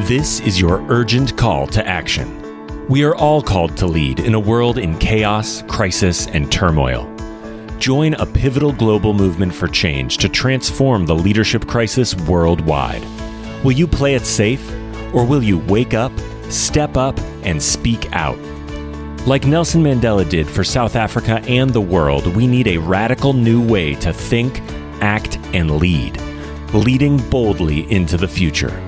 This is your urgent call to action. We are all called to lead in a world in chaos, crisis, and turmoil. Join a pivotal global movement for change to transform the leadership crisis worldwide. Will you play it safe, or will you wake up, step up, and speak out? Like Nelson Mandela did for South Africa and the world, we need a radical new way to think, act, and lead, leading boldly into the future.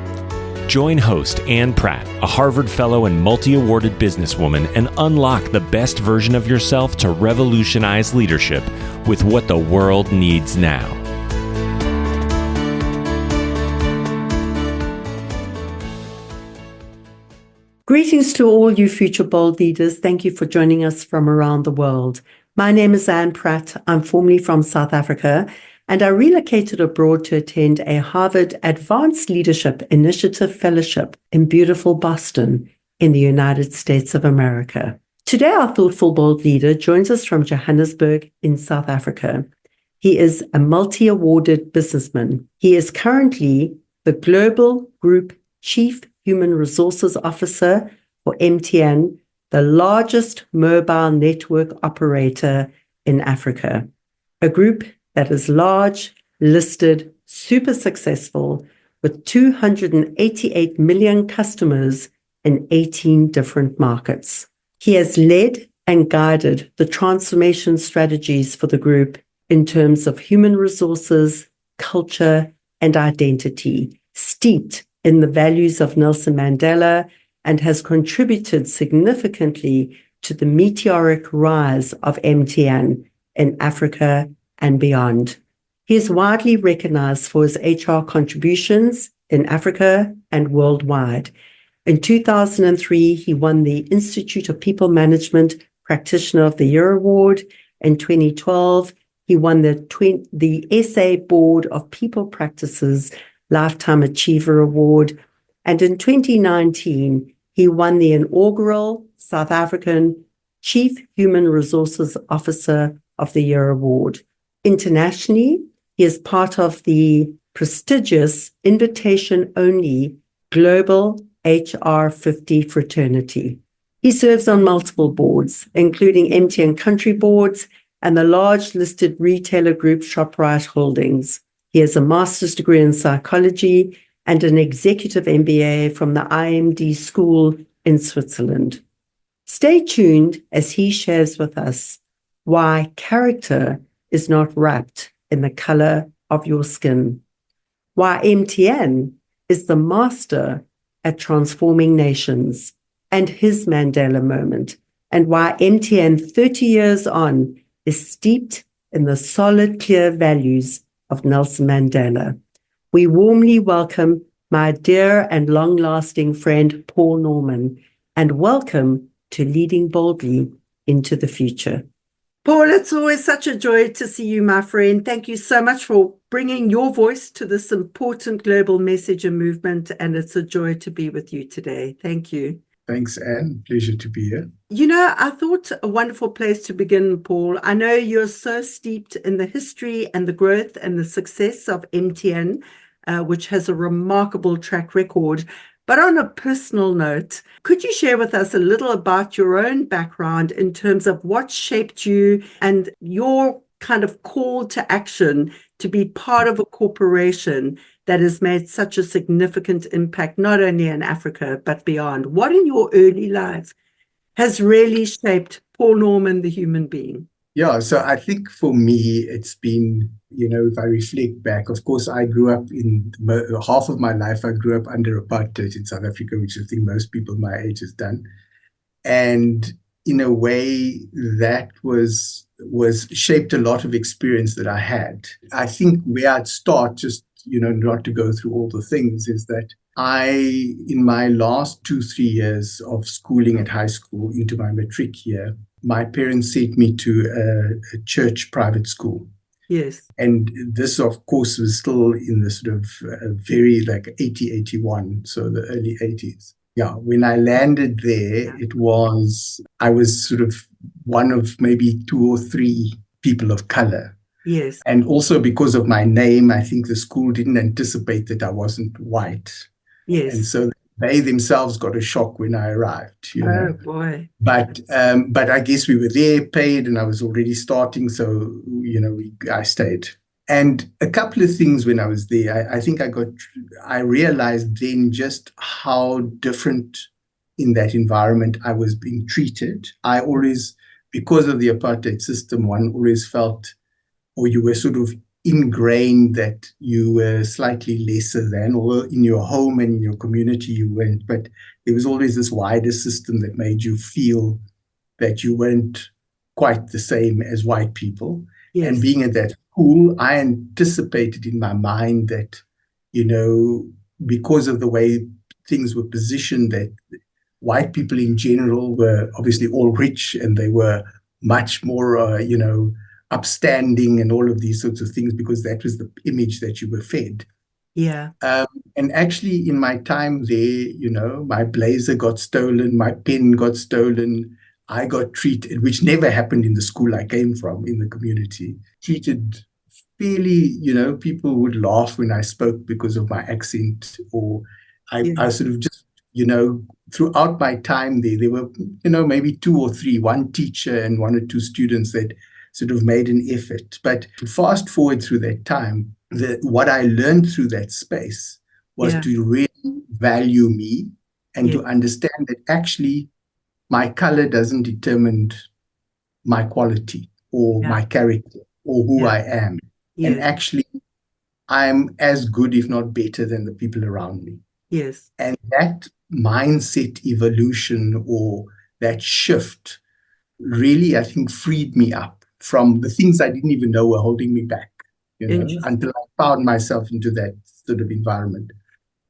Join host Ann Pratt, a Harvard Fellow and multi-awarded businesswoman, and unlock the best version of yourself to revolutionize leadership with what the world needs now. Greetings to all you future bold leaders. Thank you for joining us from around the world. My name is Ann Pratt. I'm formerly from South Africa, and I relocated abroad to attend a Harvard Advanced Leadership Initiative Fellowship in beautiful Boston in the United States of America. Today, our thoughtful bold leader joins us from Johannesburg in South Africa. He is a multi-awarded businessman. He is currently the Global Group Chief Human Resources Officer for MTN, the largest mobile network operator in Africa, a group that is large, listed, super successful, with 288 million customers in 18 different markets. He has led and guided the transformation strategies for the group in terms of human resources, culture, and identity, steeped in the values of Nelson Mandela, and has contributed significantly to the meteoric rise of MTN in Africa and beyond. He is widely recognized for his HR contributions in Africa and worldwide. In 2003, he won the Institute of People Management Practitioner of the Year Award. In 2012, he won the SA Board of People Practices Lifetime Achiever Award. And in 2019, he won the inaugural South African Chief Human Resources Officer of the Year Award. Internationally, he is part of the prestigious invitation-only Global HR 50 fraternity. He serves on multiple boards, including MTN country boards and the large listed retailer group ShopRite Holdings. He has a master's degree in psychology and an executive MBA from the IMD School in Switzerland. Stay tuned as he shares with us why character is not wrapped in the color of your skin, why MTN is the master at transforming nations, and his Mandela moment, and why MTN 30 years on is steeped in the solid, clear values of Nelson Mandela. We warmly welcome my dear and long-lasting friend, Paul Norman, and welcome to Leading Boldly into the Future. Paul, it's always such a joy to see you, my friend. Thank you so much for bringing your voice to this important global message and movement, and it's a joy to be with you today. Thank you. Thanks, Anne. Pleasure to be here. You know, I thought a wonderful place to begin, Paul. I know you're so steeped in the history and the growth and the success of MTN, which has a remarkable track record. But on a personal note, could you share with us a little about your own background in terms of what shaped you and your kind of call to action to be part of a corporation that has made such a significant impact, not only in Africa, but beyond? What in your early life has really shaped Paul Norman, the human being? Yeah, so I think for me, it's been, if I reflect back, of course, I grew up half of my life, I grew up under apartheid in South Africa, which I think most people my age has done. And in a way, that was shaped a lot of experience that I had. I think where I'd start, just, not to go through all the things, is that in my last 2-3 years of schooling at high school into my matric year, my parents sent me to a church private school. Yes. And this, of course, was still in the sort of very 80, 81, so the early 80s. Yeah, when I landed there, I was sort of one of maybe 2 or 3 people of color. Yes. And also because of my name, I think the school didn't anticipate that I wasn't white. Yes. And so they themselves got a shock when I arrived, Oh boy. But I guess we were there, paid, and I was already starting, so I stayed. And a couple of things when I was there, I think I realized then just how different in that environment I was being treated. I always, because of the apartheid system, one always felt, or you were sort of ingrained that you were slightly lesser than, or in your home and in your community you weren't. But there was always this wider system that made you feel that you weren't quite the same as white people. Yes. And being at that school, I anticipated in my mind that, because of the way things were positioned, that white people in general were obviously all rich and they were much more, upstanding and all of these sorts of things, because that was the image that you were fed. Yeah. And actually, in my time there, my blazer got stolen, my pen got stolen. I got treated, which never happened in the school I came from, in the community, treated fairly, people would laugh when I spoke because of my accent, or I sort of just, throughout my time there were, maybe two or three, one teacher and one or two students that sort of made an effort. But to fast forward through that time, what I learned through that space was to really value me and to understand that actually my color doesn't determine my quality or my character or who I am. Yes. And actually, I'm as good, if not better, than the people around me. Yes. And that mindset evolution, or that shift, really, I think, freed me up from the things I didn't even know were holding me back, until I found myself into that sort of environment.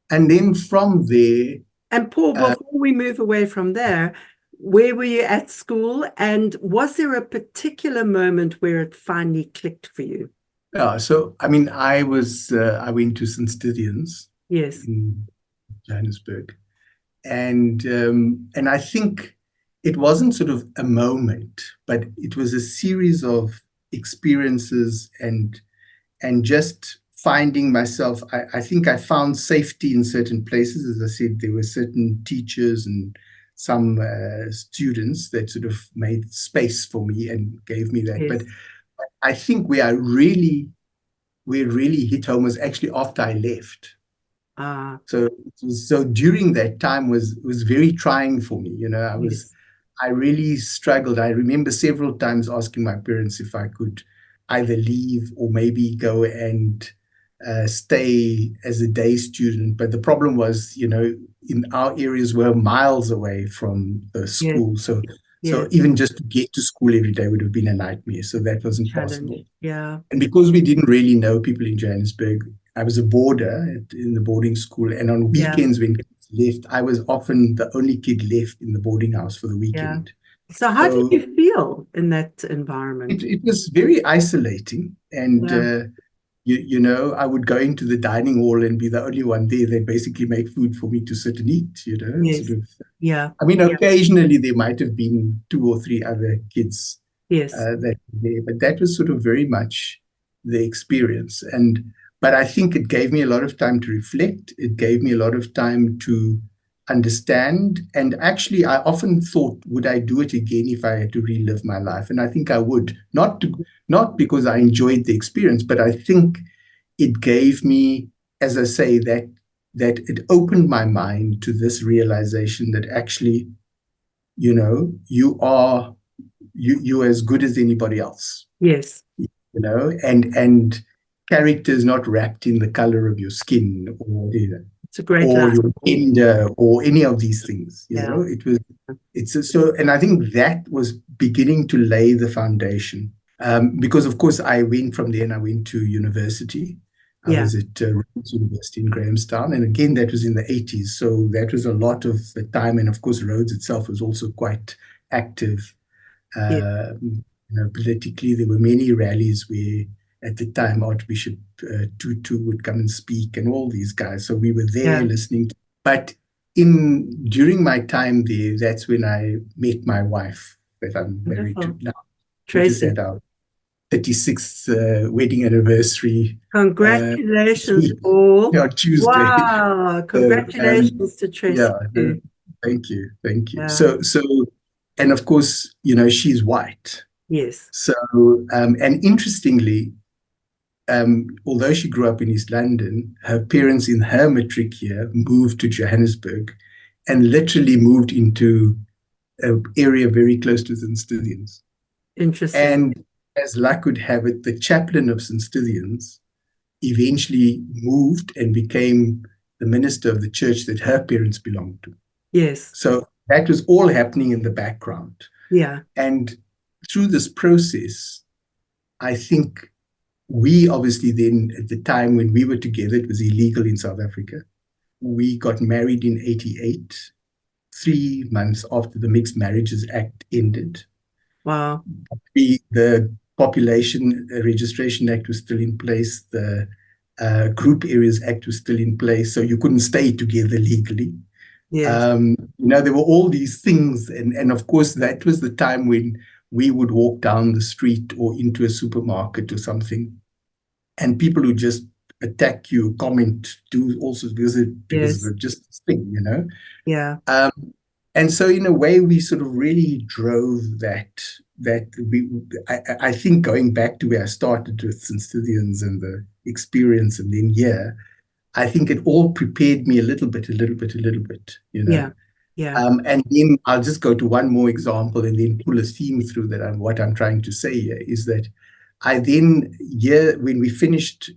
And then from there... And Paul, before we move away from there, where were you at school? And was there a particular moment where it finally clicked for you? Yeah, so, I mean, I went to St. Stithians in Johannesburg. And I think it wasn't sort of a moment, but it was a series of experiences and just finding myself. I think I found safety in certain places. As I said, there were certain teachers and some students that sort of made space for me and gave me that. But I think where we really hit home was actually after I left. So during that time was very trying for me. I really struggled. I remember several times asking my parents if I could either leave or maybe go and stay as a day student. But the problem was, in our areas were miles away from the school. So even just to get to school every day would have been a nightmare. So that wasn't possible. Yeah. And because we didn't really know people in Johannesburg, I was a boarder in the boarding school. And on weekends when kids left, I was often the only kid left in the boarding house for the weekend. So how did you feel in that environment? It was very isolating. And, I would go into the dining hall and be the only one there. They'd basically make food for me to sit and eat, I mean, occasionally there might have been two or three other kids that were there, but that was sort of very much the experience. But I think it gave me a lot of time to reflect. It gave me a lot of time to understand. And actually, I often thought, would I do it again if I had to relive my life? And I think I would. Not because I enjoyed the experience, but I think it gave me, as I say, that it opened my mind to this realization that actually, you're as good as anybody else. Yes. And character is not wrapped in the color of your skin or your gender or any of these things. And I think that was beginning to lay the foundation. Because of course I went from there and I went to university. I was at Rhodes University in Grahamstown, and again that was in the 80s. So that was a lot of the time, and of course Rhodes itself was also quite active. Politically, there were many rallies where at the time Archbishop Tutu would come and speak, and all these guys. So we were there listening. But during my time there, that's when I met my wife that I'm married to now. Tracy. 36th wedding anniversary. Congratulations, Paul. On Tuesday. Wow. So, Congratulations to Tracy too. thank you. Yeah. So, and of course, she's white. Yes. So, and interestingly, although she grew up in East London, her parents in her matric year moved to Johannesburg and literally moved into an area very close to St. Stithians. Interesting. And as luck would have it, the chaplain of St. Stithians eventually moved and became the minister of the church that her parents belonged to. Yes. So that was all happening in the background. Yeah. And through this process, I think we obviously then, at the time when we were together, it was illegal in South Africa. We got married in 88, 3 months after the Mixed Marriages Act ended. Wow. The Population Registration Act was still in place. The Group Areas Act was still in place. So you couldn't stay together legally. Yes. There were all these things. And of course, that was the time when we would walk down the street or into a supermarket or something, and people would just attack you, comment, do all sorts because of just this thing, Yeah. And so in a way, we sort of really drove that I think going back to where I started with St. Stithians and the experience and then I think it all prepared me a little bit. Yeah. Yeah. And then I'll just go to one more example and then pull a theme through that. What I'm trying to say here is that I then, when we finished,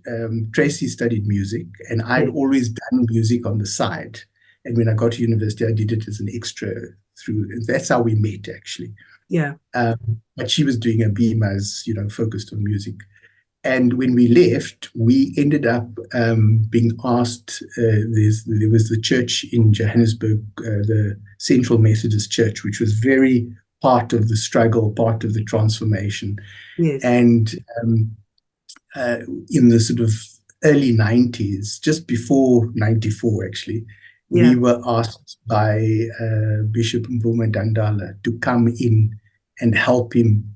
Tracy studied music, and I'd always done music on the side. And when I got to university, I did it as an extra through. And that's how we met, actually. Yeah. But she was doing a BMAS, focused on music. And when we left, we ended up being asked, there was the church in Johannesburg, the Central Methodist Church, which was very part of the struggle, part of the transformation. Yes. And in the sort of early 90s, just before 94, actually, we were asked by Bishop Mandela to come in and help him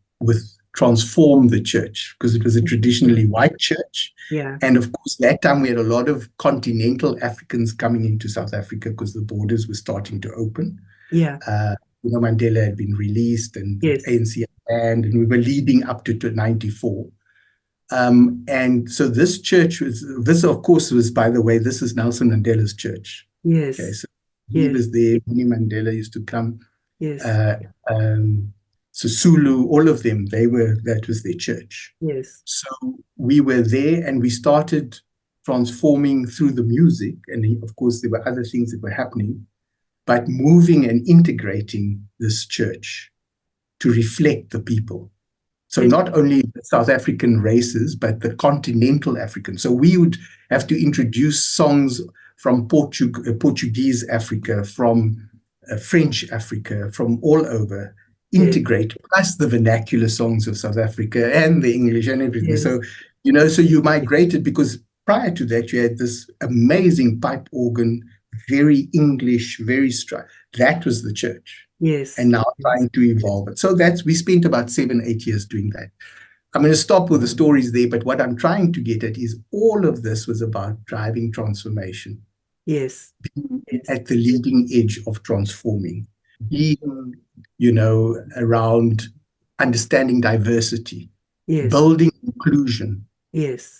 transform the church, because it was a traditionally white church. Yeah. And of course, that time we had a lot of continental Africans coming into South Africa because the borders were starting to open. Yeah. Mandela had been released and ANC and we were leading up to 94. And so this church of course, was, by the way, this is Nelson Mandela's church. Yes. Okay, so he was there. Winnie Mandela used to come. Yes. So Sulu, all of them, that was their church. Yes. So we were there and we started transforming through the music. And of course, there were other things that were happening, but moving and integrating this church to reflect the people. So not only the South African races, but the continental African. So we would have to introduce songs from Portuguese Africa, from French Africa, from all over, integrate, plus the vernacular songs of South Africa and the English and everything. Yes. So, so you migrated, because prior to that, you had this amazing pipe organ, very English, very that was the church. Yes. And now trying to evolve it. So we spent about 7-8 years doing that. I'm going to stop with the stories there, but what I'm trying to get at is all of this was about driving transformation. Yes. Being at the leading edge of transforming, being, around understanding diversity, building inclusion,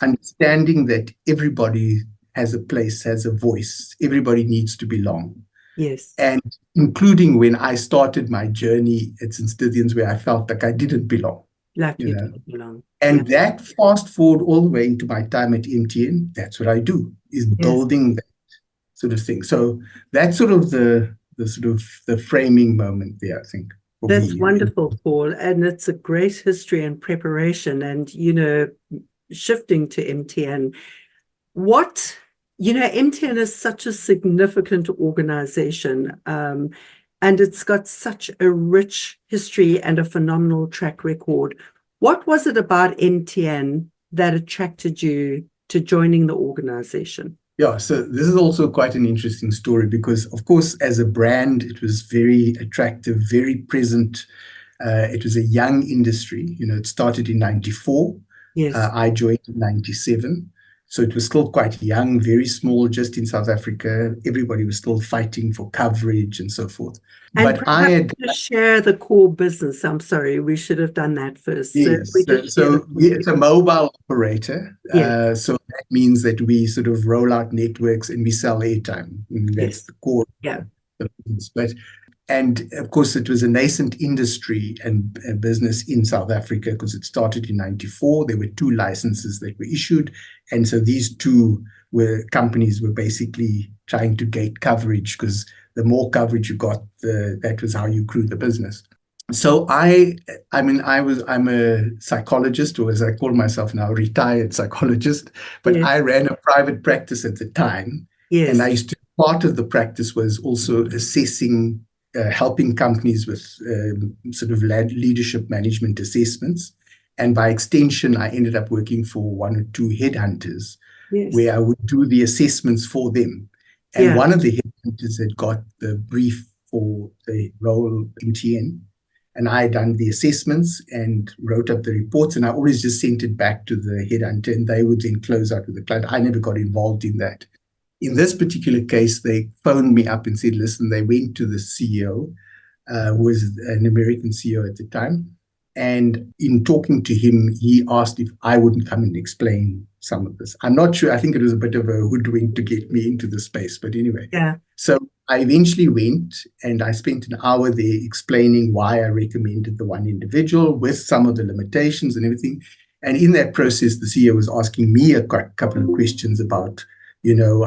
understanding that everybody has a place, has a voice, everybody needs to belong. Yes. And including when I started my journey at St. Stithians, where I felt like I didn't belong. Didn't belong. And that fast forward all the way into my time at MTN, that's what I do, is building that sort of thing. So that's sort of the framing moment there, I think. That's wonderful, Paul. And it's a great history and preparation. And, shifting to MTN, MTN is such a significant organization, and it's got such a rich history and a phenomenal track record. What was it about MTN that attracted you to joining the organization? Yeah, so this is also quite an interesting story because, of course, as a brand, it was very attractive, very present. It was a young industry. It started in 94. Yes. I joined in 97. So it was still quite young, very small, just in South Africa. Everybody was still fighting for coverage and so forth. And But I had to share the core business. I'm sorry, we should have done that first. yes, So it's a mobile operator. Yes. So that means that we sort of roll out networks and we sell airtime. That's Yes. the core Yeah. of the business. And of course, it was a nascent industry and business in South Africa because it started in 94. There were 2 licenses that were issued. And so these 2 companies were basically trying to gate coverage because the more coverage you got, that was how you grew the business. So I'm a psychologist, or as I call myself now, retired psychologist, but Yes. I ran a private practice at the time. Yes. And part of the practice was also assessing, helping companies with sort of leadership management assessments. And by extension, I ended up working for 1 or 2 headhunters where I would do the assessments for them. And one of the headhunters had got the brief for the role MTN. And I had done the assessments and wrote up the reports, and I always just sent it back to the headhunter, and they would then close out with the client. I never got involved in that. In this particular case, they phoned me up and said, listen, they went to the CEO, who was an American CEO at the time. And in talking to him, he asked if I wouldn't come and explain some of this. I'm not sure. I think it was a bit of a hoodwink to get me into the space. But anyway, so I eventually went and I spent an hour there explaining why I recommended the one individual with some of the limitations and everything. And in that process, the CEO was asking me a couple of questions about,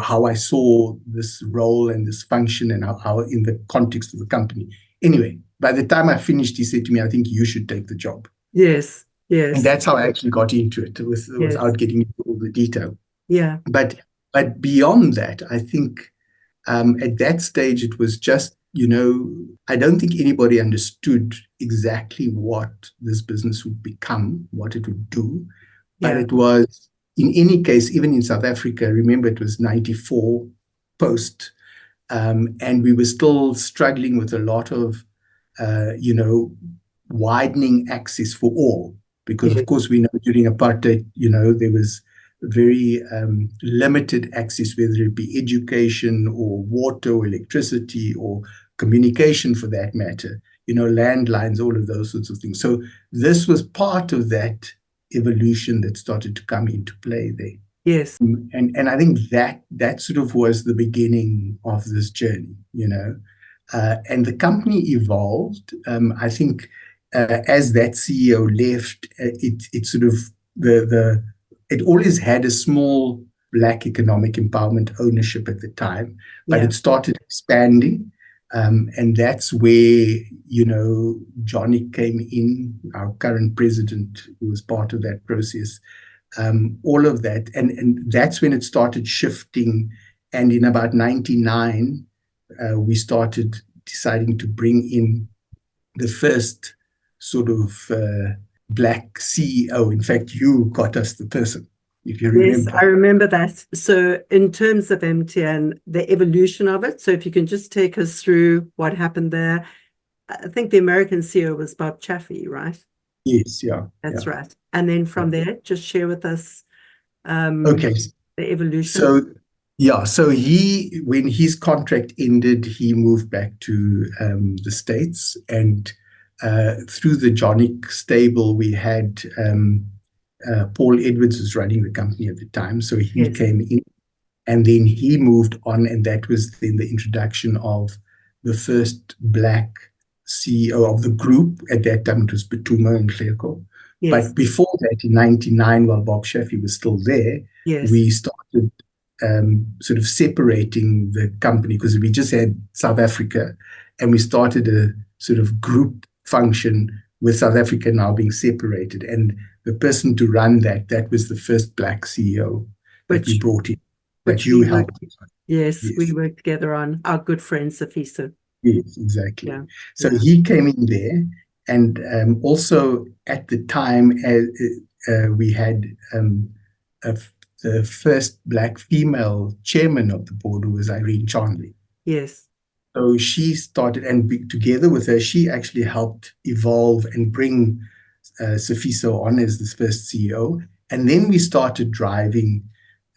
how I saw this role and this function and how in the context of the company. Anyway, by the time I finished, he said to me, I think you should take the job. Yes. And that's how I actually got into it without getting into all the detail. Yeah. But beyond that, I think at that stage, it was just, I don't think anybody understood exactly what this business would become, what it would do. But it was, in any case, even in South Africa, remember it was 94 post, and we were still struggling with a lot of, widening access for all. Because, of course, we know during apartheid, there was very limited access, whether it be education or water or electricity or communication for that matter, landlines, all of those sorts of things. So this was part of that evolution that started to come into play there. Yes. And I think that sort of was the beginning of this journey, and the company evolved. I think as that CEO left, it sort of it always had a small Black economic empowerment ownership at the time, but it started expanding. And that's where, Johnny came in, our current president, who was part of that process. All of that. And that's when it started shifting. And in about 99, we started deciding to bring in the first sort of Black CEO. In fact, you got us the person, if you remember. Yes, I remember that. So in terms of MTN, the evolution of it, so if you can just take us through what happened there. I think the American CEO was Bob Chaffee, right? Yes, yeah. That's right. And then from there, just share with us the evolution. So when his contract ended, he moved back to the States, and through the Jonic stable, we had Paul Edwards was running the company at the time, so he came in, and then he moved on, and that was then the introduction of the first Black CEO of the group. At that time, it was Putuma and Clerco. But before that, in 99, while Bob Chaffee was still there, we started sort of separating the company, because we just had South Africa, and we started a sort of group function with South Africa now being separated. And the person to run that was the first Black CEO that we brought in, that you helped. Yes, we worked together on, our good friend Safisa. Yes, exactly. So he came in there, and also at the time, we had the first Black female chairman of the board, who was Irene Charnley. Yes. So she started, and together with her, she actually helped evolve and bring Sifiso on as the first CEO. And then we started driving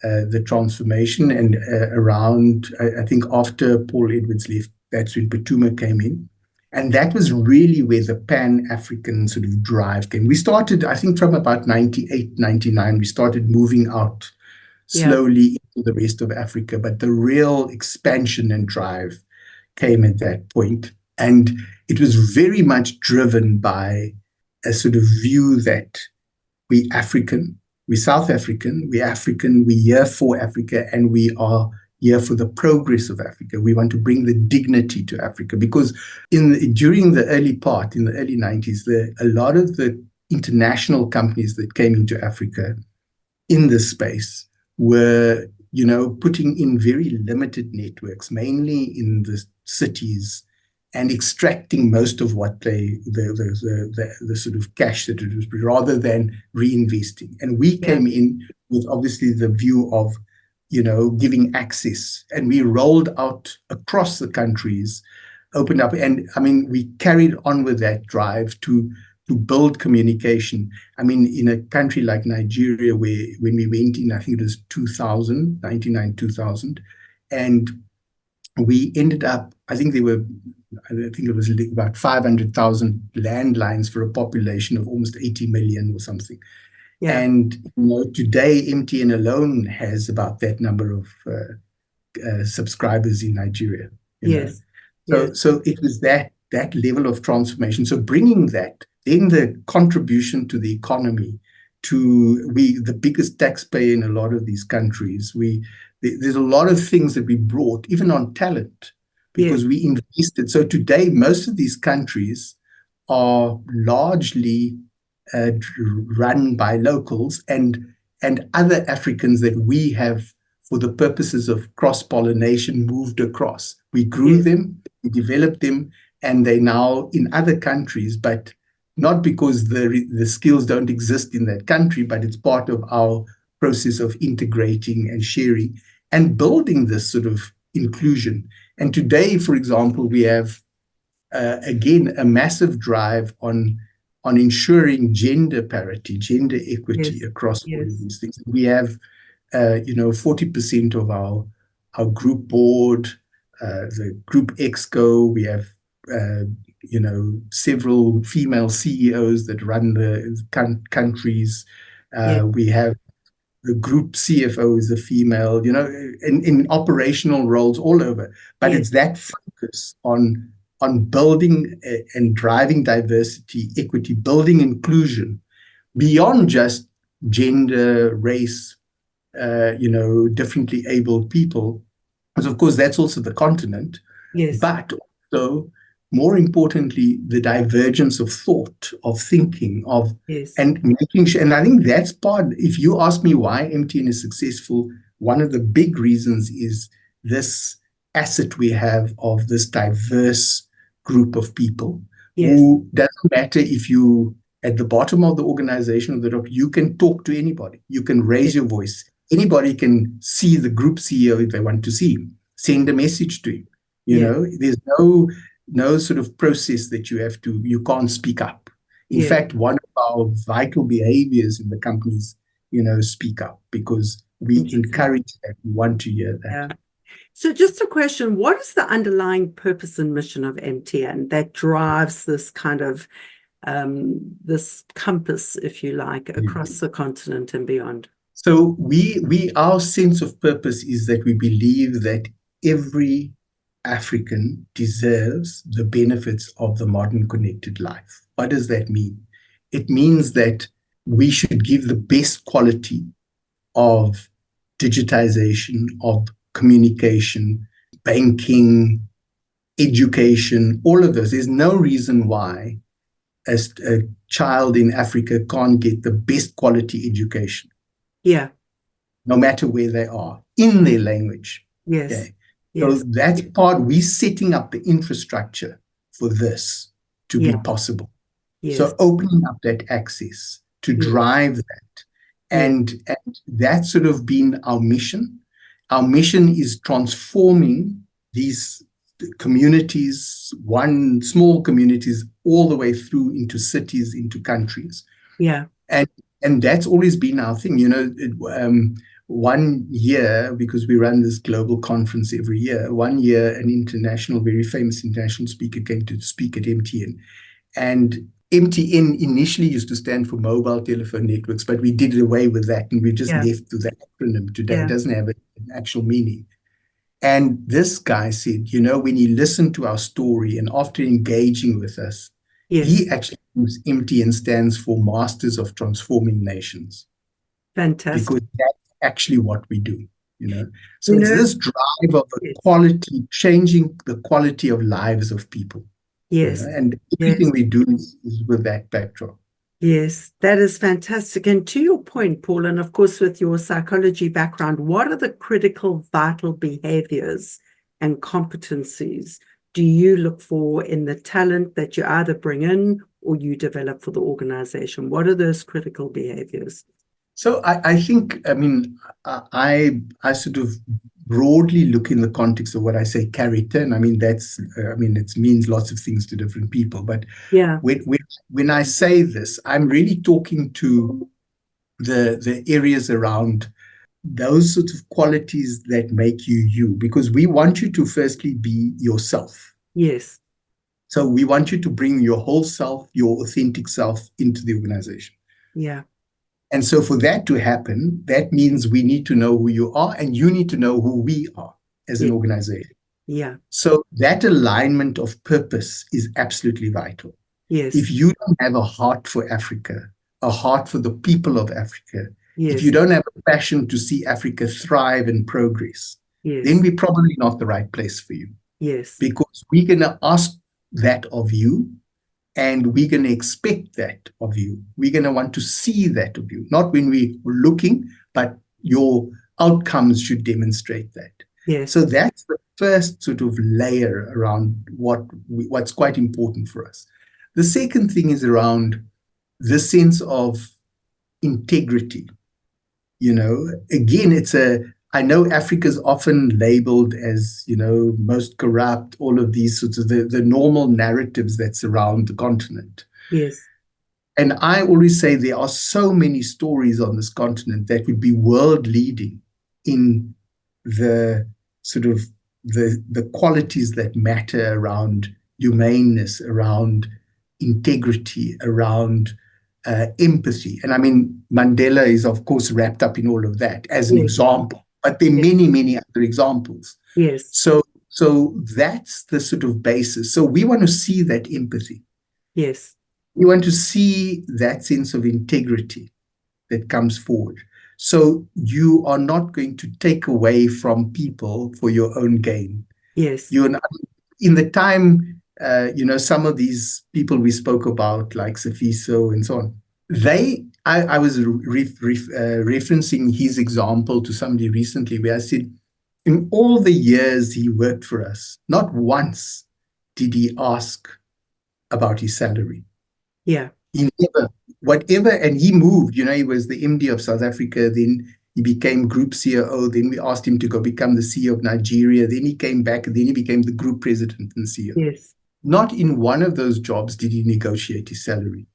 the transformation. And around, I think after Paul Edwards left, that's when Patuma came in. And that was really where the Pan-African sort of drive came. We started, I think, from about 98, 99, we started moving out slowly into the rest of Africa. But the real expansion and drive came at that point. And it was very much driven by a sort of view that we African, we South African, we African, we here for Africa, and we are here for the progress of Africa. We want to bring the dignity to Africa because during the early part, in the early 90s, a lot of the international companies that came into Africa in this space were, putting in very limited networks, mainly in the cities, and extracting most of what the sort of cash that it was, rather than reinvesting. And we came in with obviously the view of, giving access, and we rolled out across the countries, opened up, and I mean, we carried on with that drive to build communication. I mean, in a country like Nigeria, where when we went in, I think it was 2000, 99, 2000, and we ended up, I think it was about 500,000 landlines for a population of almost 80 million or something. Yeah. And today, MTN alone has about that number of subscribers in Nigeria. Yes. So it was that level of transformation. So bringing that, then the contribution to the economy, the biggest taxpayer in a lot of these countries, there's a lot of things that we brought, even on talent, because we invested. So today, most of these countries are largely run by locals and other Africans that we have, for the purposes of cross-pollination, moved across. We grew them, we developed them, and they now in other countries, but not because the skills don't exist in that country, but it's part of our process of integrating and sharing and building this sort of inclusion. And today, for example, we have, again, a massive drive on ensuring gender parity, gender equity across all of these things. We have, 40% of our group board, the group exco. We have, several female CEOs that run the countries. We have the group CFO is a female, in operational roles all over. But it's that focus on building and driving diversity, equity, building inclusion beyond just gender, race, differently abled people. Because of course that's also the continent. Yes. But also, more importantly, the divergence of thought, of thinking, and making sure. And I think that's part. If you ask me why MTN is successful, one of the big reasons is this asset we have of this diverse group of people who doesn't matter if you at the bottom of the organization or the top, you can talk to anybody. You can raise your voice. Anybody can see the group CEO if they want to see him. Send a message to him. There's no sort of process that you can't speak up. In fact, one of our vital behaviors in the companies, speak up, because we encourage that, we want to hear that. Yeah. So just a question, what is the underlying purpose and mission of MTN that drives this kind of, this compass, if you like, across the continent and beyond? So our sense of purpose is that we believe that every African deserves the benefits of the modern connected life. What does that mean? It means that we should give the best quality of digitization, of communication, banking, education, all of those. There's no reason why a child in Africa can't get the best quality education. Yeah. No matter where they are, in their language. Yes. Okay? So that's part, we're setting up the infrastructure for this to be possible. Yes. So opening up that access to drive that. And that's sort of been our mission. Our mission is transforming these communities, small communities, all the way through into cities, into countries. Yeah. And that's always been our thing. 1 year, because we run this global conference every year, 1 year, an very famous international speaker came to speak at MTN. And MTN initially used to stand for Mobile Telephone Networks, but we did away with that, and we just left with that acronym today. It doesn't have an actual meaning. And this guy said, when he listened to our story and after engaging with us, he actually thinks MTN stands for Masters of Transforming Nations. Fantastic. Because that's actually what we do, So it's this drive of quality, changing the quality of lives of people. Yes. And everything we do is with that backdrop. Yes, that is fantastic. And to your point, Paul, and of course with your psychology background, what are the critical, vital behaviors and competencies do you look for in the talent that you either bring in or you develop for the organization? What are those critical behaviors? So I think, I sort of broadly look in the context of what I say character. And it means lots of things to different people. But when I say this, I'm really talking to the areas around those sorts of qualities that make you, because we want you to firstly be yourself. Yes. So we want you to bring your whole self, your authentic self into the organization. Yeah. And so for that to happen, that means we need to know who you are and you need to know who we are as an organization. Yeah. So that alignment of purpose is absolutely vital. Yes. If you don't have a heart for Africa, a heart for the people of Africa, if you don't have a passion to see Africa thrive and progress, then we're probably not the right place for you. Yes. Because we're going to ask that of you. And we're going to expect that of you. We're going to want to see that of you, not when we're looking, but your outcomes should demonstrate that. Yes. So that's the first sort of layer around what's quite important for us. The second thing is around the sense of integrity. Again, I know Africa's often labeled as, most corrupt, all of these sorts of the normal narratives that surround the continent. Yes. And I always say there are so many stories on this continent that would be world leading in the sort of the qualities that matter around humaneness, around integrity, around empathy. And Mandela is, of course, wrapped up in all of that as an example. But there are many, many other examples. Yes. So that's the sort of basis. So we want to see that empathy. Yes. We want to see that sense of integrity that comes forward. So you are not going to take away from people for your own gain. Yes. You're not, in the time, some of these people we spoke about, like Sifiso and so on, I was referencing his example to somebody recently where I said, in all the years he worked for us, not once did he ask about his salary. Yeah. He never, whatever, and he moved, he was the MD of South Africa, then he became group CEO, then we asked him to go become the CEO of Nigeria, then he came back, and then he became the group president and CEO. Yes. Not in one of those jobs did he negotiate his salary.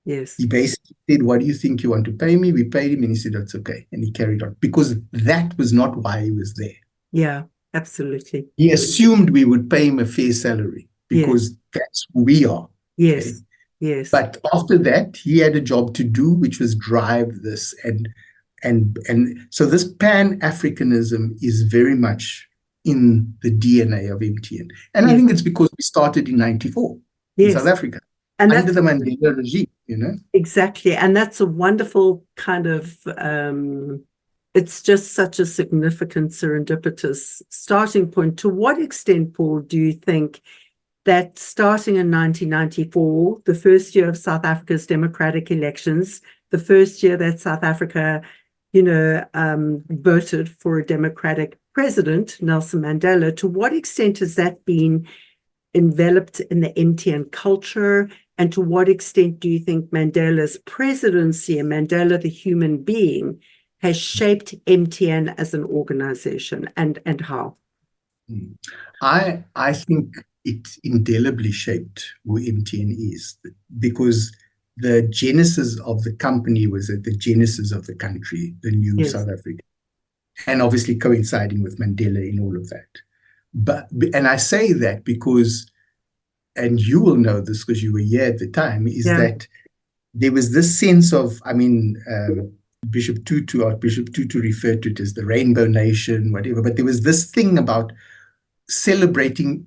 Yes. He basically said, what do you think you want to pay me? We paid him and he said, that's okay. And he carried on because that was not why he was there. Yeah, absolutely. He assumed we would pay him a fair salary because that's who we are. Yes. Okay? Yes. But after that, he had a job to do, which was drive this. And so this Pan-Africanism is very much in the DNA of MTN. And I think it's because we started in 94 in South Africa. And under the Mandela regime, Exactly. And that's a wonderful kind of, it's just such a significant serendipitous starting point. To what extent, Paul, do you think that starting in 1994, the first year of South Africa's democratic elections, the first year that South Africa, voted for a democratic president, Nelson Mandela, to what extent has that been enveloped in the MTN culture? And to what extent do you think Mandela's presidency and Mandela, the human being, has shaped MTN as an organization, and how? Mm. I think it indelibly shaped who MTN is, because the genesis of the company was at the genesis of the country, the new Yes. South Africa, and obviously coinciding with Mandela in all of that. And I say that because, and you will know this because you were here at the time, is Yeah. that there was this sense of, I mean, Archbishop Tutu referred to it as the Rainbow Nation, whatever, but there was this thing about celebrating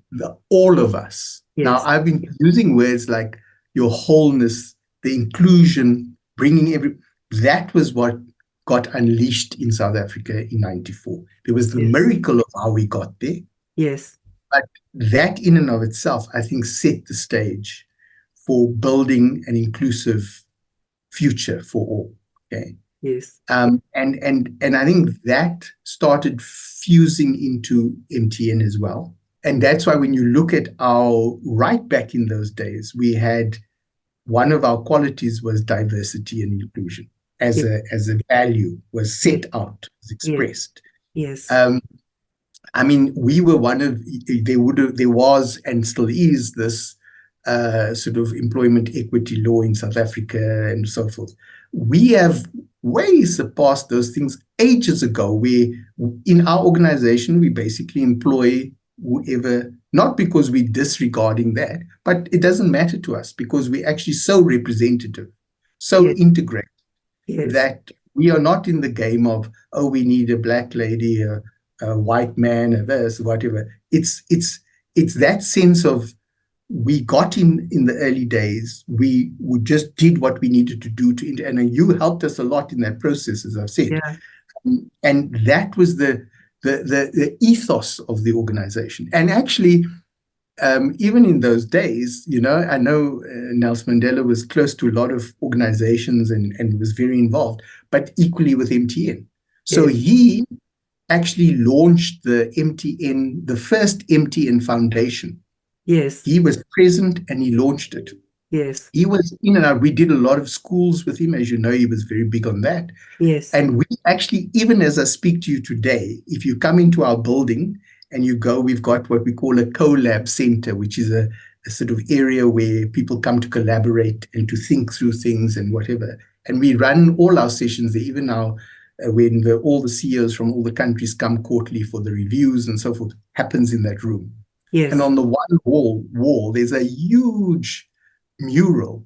all of us. Now, Yes. I've been using words like your wholeness, the inclusion, bringing that was what got unleashed in South Africa in 94. There was the Yes. miracle of how we got there. Yes. But that in and of itself, I think, set the stage for building an inclusive future for all. Okay. Yes. And I think that started fusing into MTN as well. And that's why when you look at right back in those days, we had one of our qualities was diversity and inclusion as a value was set out, was expressed. Yes. I mean, we were there was and still is this sort of employment equity law in South Africa and so forth. We have way surpassed those things ages ago, where in our organization, we basically employ whoever, not because we're disregarding that, but it doesn't matter to us because we're actually so representative, so integrated, that we are not in the game of, oh, we need a black lady, a white man, a this, whatever. It's that sense of, we got in the early days, we just did what we needed to do and you helped us a lot in that process, as I've said. Yeah. And that was the ethos of the organization. And actually, even in those days, I know Nelson Mandela was close to a lot of organizations and was very involved, but equally with MTN. So he actually launched the first MTN Foundation. Yes. He was present and he launched it. Yes. He was in and out. We did a lot of schools with him. As you know, he was very big on that. Yes. And we actually, even as I speak to you today, if you come into our building and you go, we've got what we call a collab center, which is a sort of area where people come to collaborate and to think through things and whatever. And we run all our sessions there, even now when all the CEOs from all the countries come quarterly for the reviews and so forth, happens in that room. Yes. And on the one wall, there's a huge mural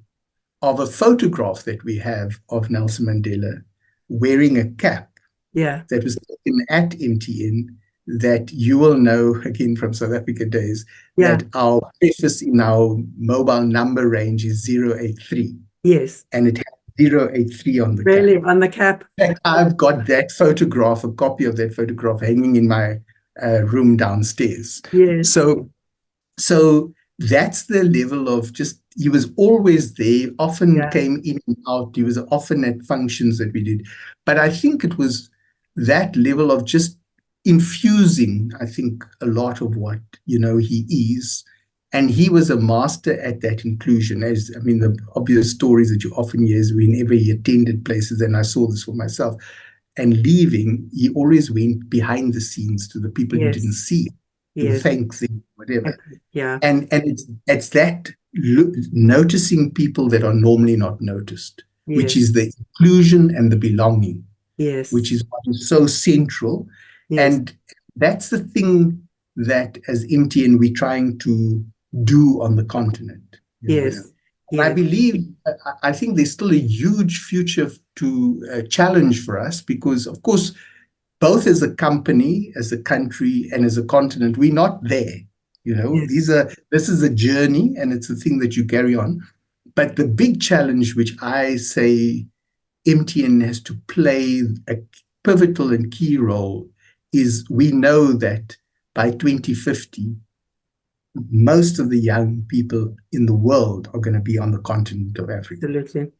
of a photograph that we have of Nelson Mandela wearing a cap that was taken at MTN, that you will know, again, from South Africa days, that our preface in our mobile number range is 083. Yes. And it has 083 on the cap. Really? On the cap? I've got that photograph, a copy of that photograph, hanging in my room downstairs. Yes. So that's the level of just, he was always there, often came in and out. He was often at functions that we did. But I think it was that level of just infusing, I think, a lot of what, he is. And he was a master at that inclusion. The obvious stories that you often hear is whenever he attended places, and I saw this for myself, and leaving, he always went behind the scenes to the people you didn't see, to thank them, whatever. Yeah. And it's that noticing people that are normally not noticed, which is the inclusion and the belonging, which is what is so central. And that's the thing that as MTN we're trying to do on the continent. I believe, I think there's still a huge future to challenge for us, because, of course, both as a company, as a country, and as a continent, we're not there. This is a journey, and it's a thing that you carry on. But the big challenge, which I say MTN has to play a pivotal and key role, is we know that by 2050, most of the young people in the world are going to be on the continent of Africa. Absolutely.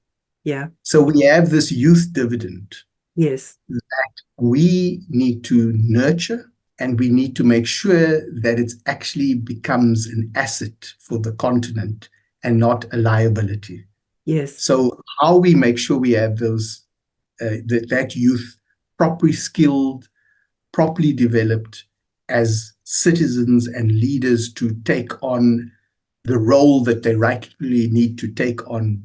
Yeah. So we have this youth dividend. Yes. That we need to nurture, and we need to make sure that it actually becomes an asset for the continent and not a liability. Yes. So how we make sure we have those that youth properly skilled, properly developed as citizens and leaders to take on the role that they rightfully need to take on,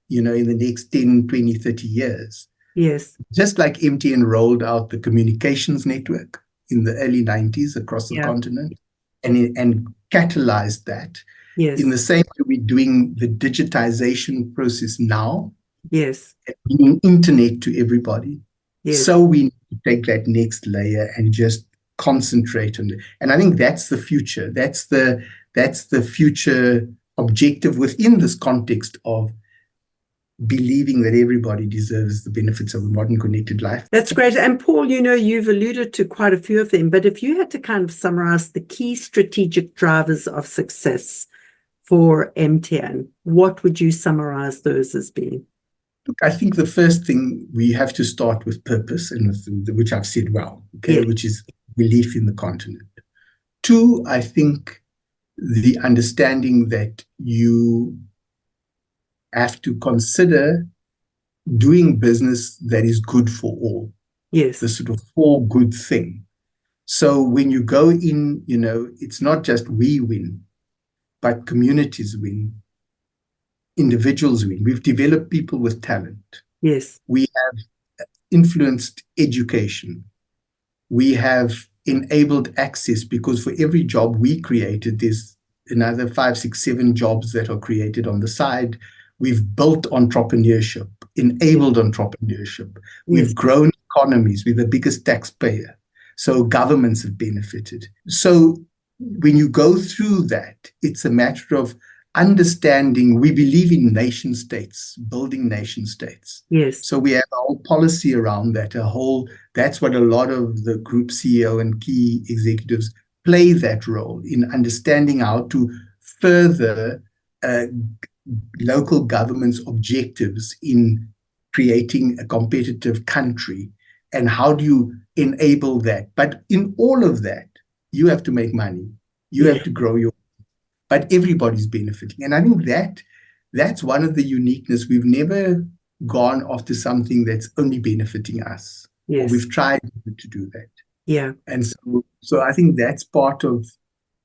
in the next 10, 20, 30 years. Yes. Just like MTN rolled out the communications network in the early 90s across the continent and catalyzed that. Yes. In the same way we're doing the digitization process now. Yes. Bringing internet to everybody. Yes. So we need to take that next layer and just concentrate on it. And I think that's the future. That's the future objective within this context of believing that everybody deserves the benefits of a modern connected life. That's great. And Paul, you've alluded to quite a few of them, but if you had to kind of summarize the key strategic drivers of success for MTN, what would you summarize those as being? Look, I think the first thing, we have to start with purpose, and which I've said well, okay, which is belief in the continent. 2, I think the understanding that you have to consider doing business that is good for all. Yes. The sort of for good thing. So when you go in, it's not just we win, but communities win, individuals win. We've developed people with talent. Yes. We have influenced education. We have enabled access, because for every job we created, there's another 5, 6, 7 jobs that are created on the side. We've built entrepreneurship, enabled entrepreneurship. We've grown economies. We're the biggest taxpayer. So governments have benefited. So when you go through that, it's a matter of understanding. We believe in nation states, building nation states. Yes. So we have a whole policy around that, that's what a lot of the group CEO and key executives play that role in, understanding how to further local government's objectives in creating a competitive country, and how do you enable that. But in all of that, you have to make money. You have to grow but everybody's benefiting. And I think that's one of the uniqueness. We've never gone after something that's only benefiting us. Yes. Or we've tried to do that. Yeah. And so I think that's part of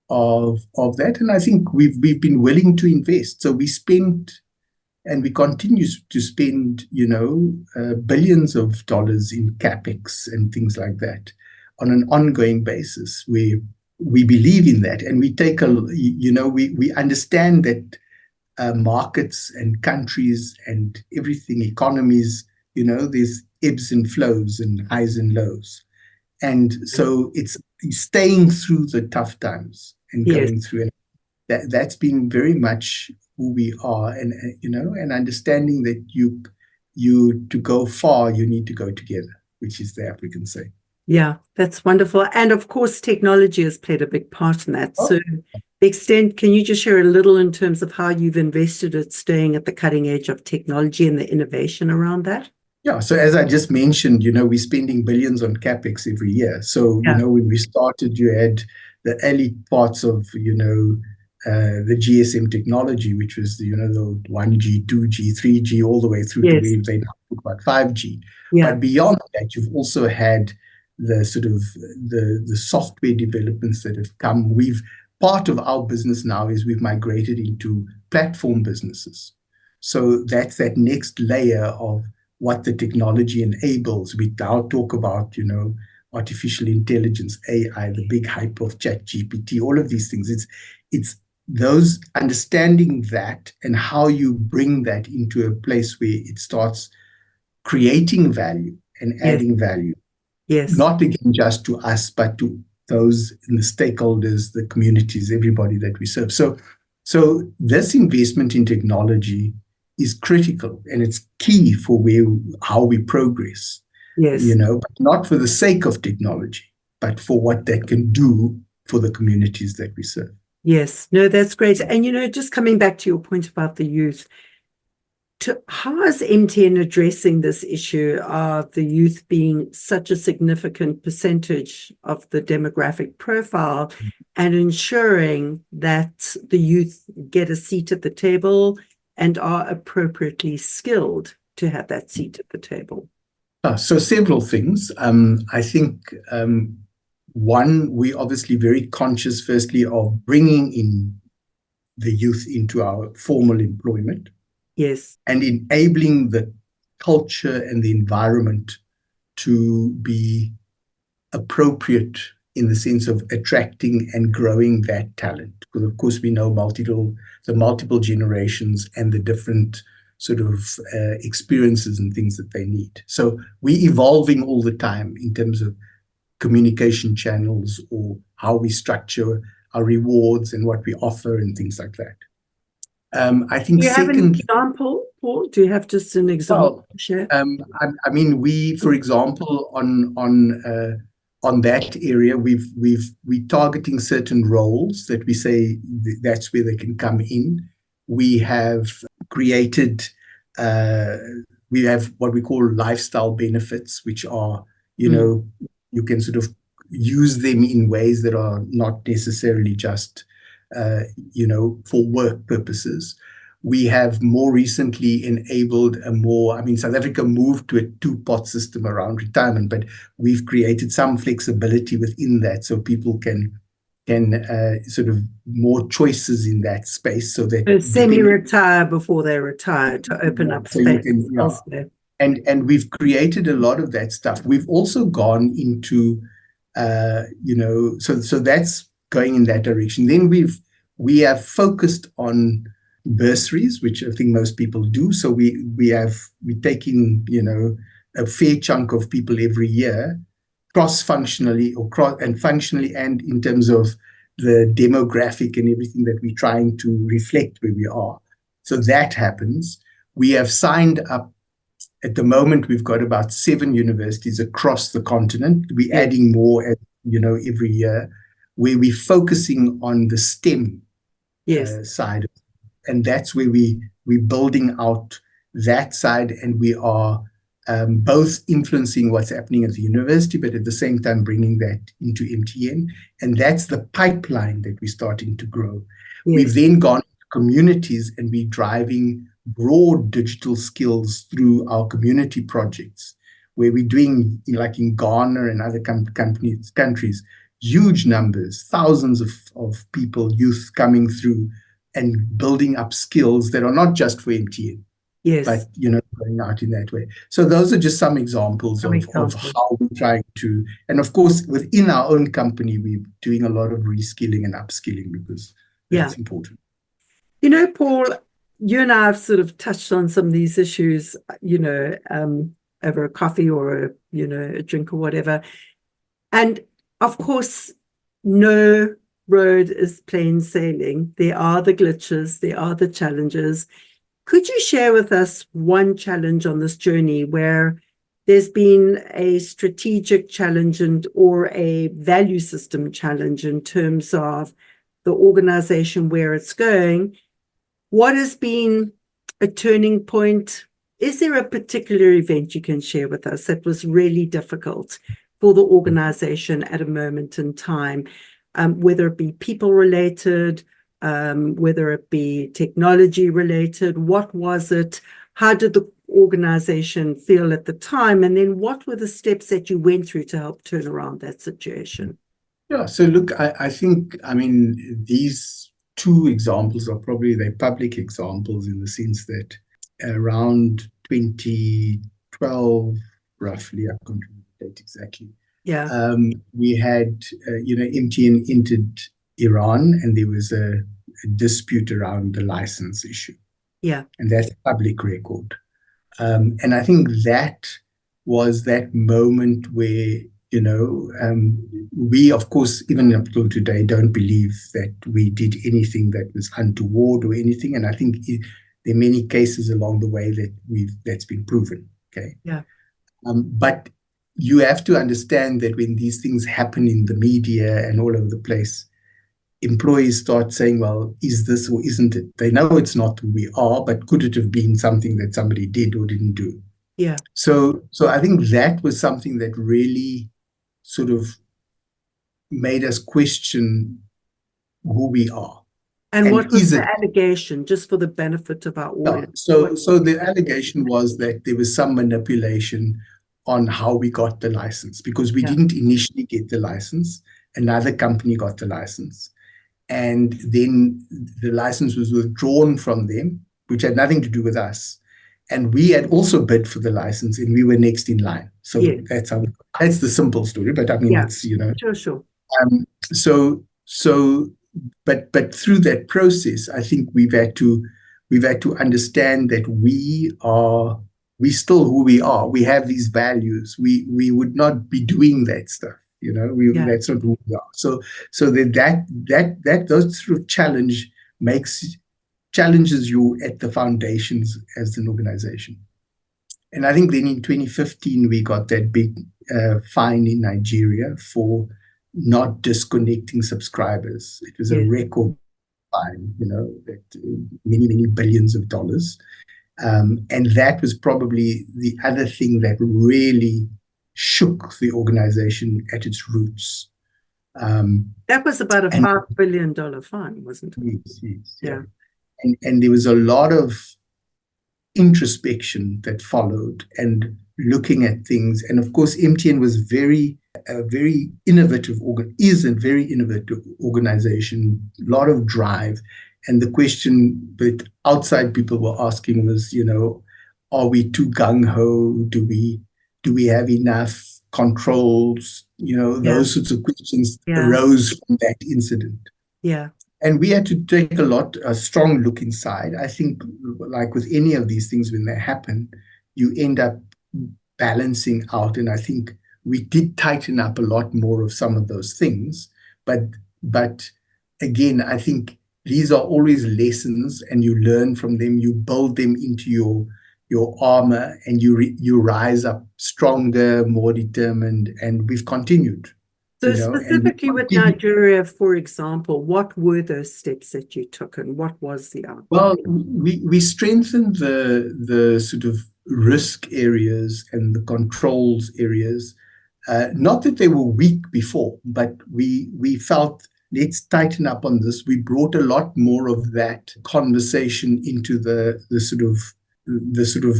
that. And I think we've been willing to invest. So we spent, and we continue to spend, billions of dollars in capex and things like that on an ongoing basis. We believe in that, and we take we understand that markets and countries and everything, economies, there's ebbs and flows and highs and lows. And so it's staying through the tough times and going through it. That's been very much who we are, and understanding that to go far, you need to go together, which is the African saying. Yeah, that's wonderful. And of course, technology has played a big part in that. So the extent, can you just share a little in terms of how you've invested at staying at the cutting edge of technology and the innovation around that? Yeah, so as I just mentioned, we're spending billions on capex every year. So, when we started, you had the early parts of, the GSM technology, which was, the 1G, 2G, 3G, all the way through to where they now talk about 5G. Yeah. But beyond that, you've also had the sort of the software developments that have come. Part of our business now is we've migrated into platform businesses. So that's that next layer of what the technology enables. We now talk about, artificial intelligence, AI, the big hype of ChatGPT, all of these things. It's those understanding that and how you bring that into a place where it starts creating value and adding value. Yes. Not again just to us, but to those in the stakeholders, the communities, everybody that we serve. So this investment in technology is critical, and it's key for how we progress. Yes. But not for the sake of technology, but for what that can do for the communities that we serve. Yes. No, that's great. And, just coming back to your point about the youth, how is MTN addressing this issue of the youth being such a significant percentage of the demographic profile, and ensuring that the youth get a seat at the table and are appropriately skilled to have that seat at the table? So several things. I think one, we're obviously very conscious, firstly, of bringing in the youth into our formal employment. Yes. And enabling the culture and the environment to be appropriate in the sense of attracting and growing that talent. Because of course we know the multiple generations and the different sort of experiences and things that they need. So we're evolving all the time in terms of communication channels or how we structure our rewards and what we offer and things like that. I think Do you have an second, example, Paul? Do you have just an example to share? I mean, we, for example, on that area, we're targeting certain roles that we say that's where they can come in. We have created, we have what we call lifestyle benefits, which are, you know, you can sort of use them in ways that are not necessarily just, you know, for work purposes. We have more recently enabled South Africa moved to a two-pot system around retirement, but we've created some flexibility within that so people can sort of more choices in that space so that semi-retire before they retire to open up space elsewhere. And we've created a lot of that stuff. We've also gone into, you know, so that's going in that direction. Then we have focused on bursaries, which I think most people do. So we're taking, you know, a fair chunk of people every year, cross-functionally and functionally, and in terms of the demographic and everything that we're trying to reflect where we are. So that happens. We have signed up. At the moment, we've got about 7 universities across the continent. We're adding more, you know, every year, where we're focusing on the STEM side. And that's where we're building out that side, and we are both influencing what's happening at the university, but at the same time bringing that into MTN. And that's the pipeline that we're starting to grow. Yes. We've then gone to communities, and we're driving broad digital skills through our community projects, where we're doing, like in Ghana and other countries, huge numbers, thousands of people, youth coming through and building up skills that are not just for MTN, but, you know, going out in that way. So those are just some examples of how we're trying to, and of course, within our own company, we're doing a lot of reskilling and upskilling because that's important. You know, Paul, you and I have sort of touched on some of these issues, you know, over a coffee or a drink or whatever. And of course, no road is plain sailing. There are the glitches, there are the challenges. Could you share with us one challenge on this journey where there's been a strategic challenge or a value system challenge in terms of the organization, where it's going? What has been a turning point? Is there a particular event you can share with us that was really difficult for the organization at a moment in time? Whether it be people related, whether it be technology related, what was it? How did the organization feel at the time? And then what were the steps that you went through to help turn around that situation? Yeah, so look, I think, I mean, these 2 examples are probably the public examples in the sense that around 2012, roughly, I can't remember the date exactly. We had, you know, MTN entered Iran, and there was a dispute around the license issue. And that's public record. And I think that was that moment where, you know, we, of course, even up till today, don't believe that we did anything that was untoward or anything. And I think there are many cases along the way that's been proven. Okay. But you have to understand that when these things happen in the media and all over the place, employees start saying, well, is this or isn't it? They know it's not who we are, but could it have been something that somebody did or didn't do? So I think that was something that really sort of made us question who we are. And what was the allegation, just for the benefit of our audience? So the allegation was that there was some manipulation on how we got the license, because we Yeah. didn't initially get the license. Another company got the license. And then the license was withdrawn from them, which had nothing to do with us. And we had also bid for the license, and we were next in line. So Yeah. that's the simple story. But I mean, Yeah. it's, you know, Sure. but through that process, I think we've had to understand that we still who we are. We have these values. We would not be doing that stuff. You know, Yeah. that's not who we are. So that those sort of challenges you at the foundations as an organization. And I think then in 2015 we got that big fine in Nigeria for not disconnecting subscribers. It was a Yes. record fine, you know, that many billions of dollars. And that was probably the other thing that really shook the organization at its roots. That was about a And $5 billion fine, wasn't it? yes, Yeah. and there was a lot of introspection that followed, and looking at things. And of course, MTN was a very innovative organization, a lot of drive. And the question that outside people were asking was, you know, are we too gung-ho? Do we have enough controls? You know, those sorts of questions arose from that incident. Yeah. And we had to take a strong look inside. I think, like with any of these things, when they happen, you end up balancing out. And I think we did tighten up a lot more of some of those things. But again, I think these are always lessons, and you learn from them. You build them into your armor, and you rise up stronger, more determined. And we've continued. So specifically with Nigeria, for example, what were those steps that you took, and what was the outcome? Well, we strengthened the sort of risk areas and the controls areas. Not that they were weak before, but we felt, let's tighten up on this. We brought a lot more of that conversation into the sort of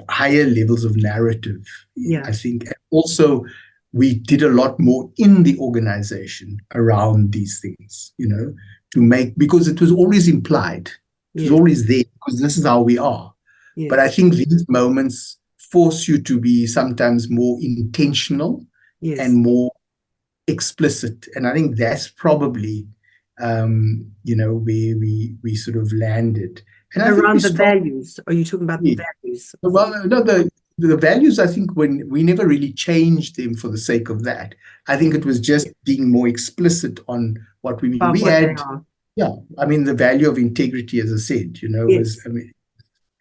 higher levels of narrative. Yeah. I think. And also, we did a lot more in the organization around these things, you know, because it was always implied. It was always there, because this is how we are. But I think these moments force you to be sometimes more intentional and more explicit. And I think that's probably, you know, where we sort of landed. And around the values. Are you talking about the values? Well, no, the values, I think, when we never really changed them for the sake of that. I think it was just being more explicit on what we mean. We had, I mean, the value of integrity, as I said, you know,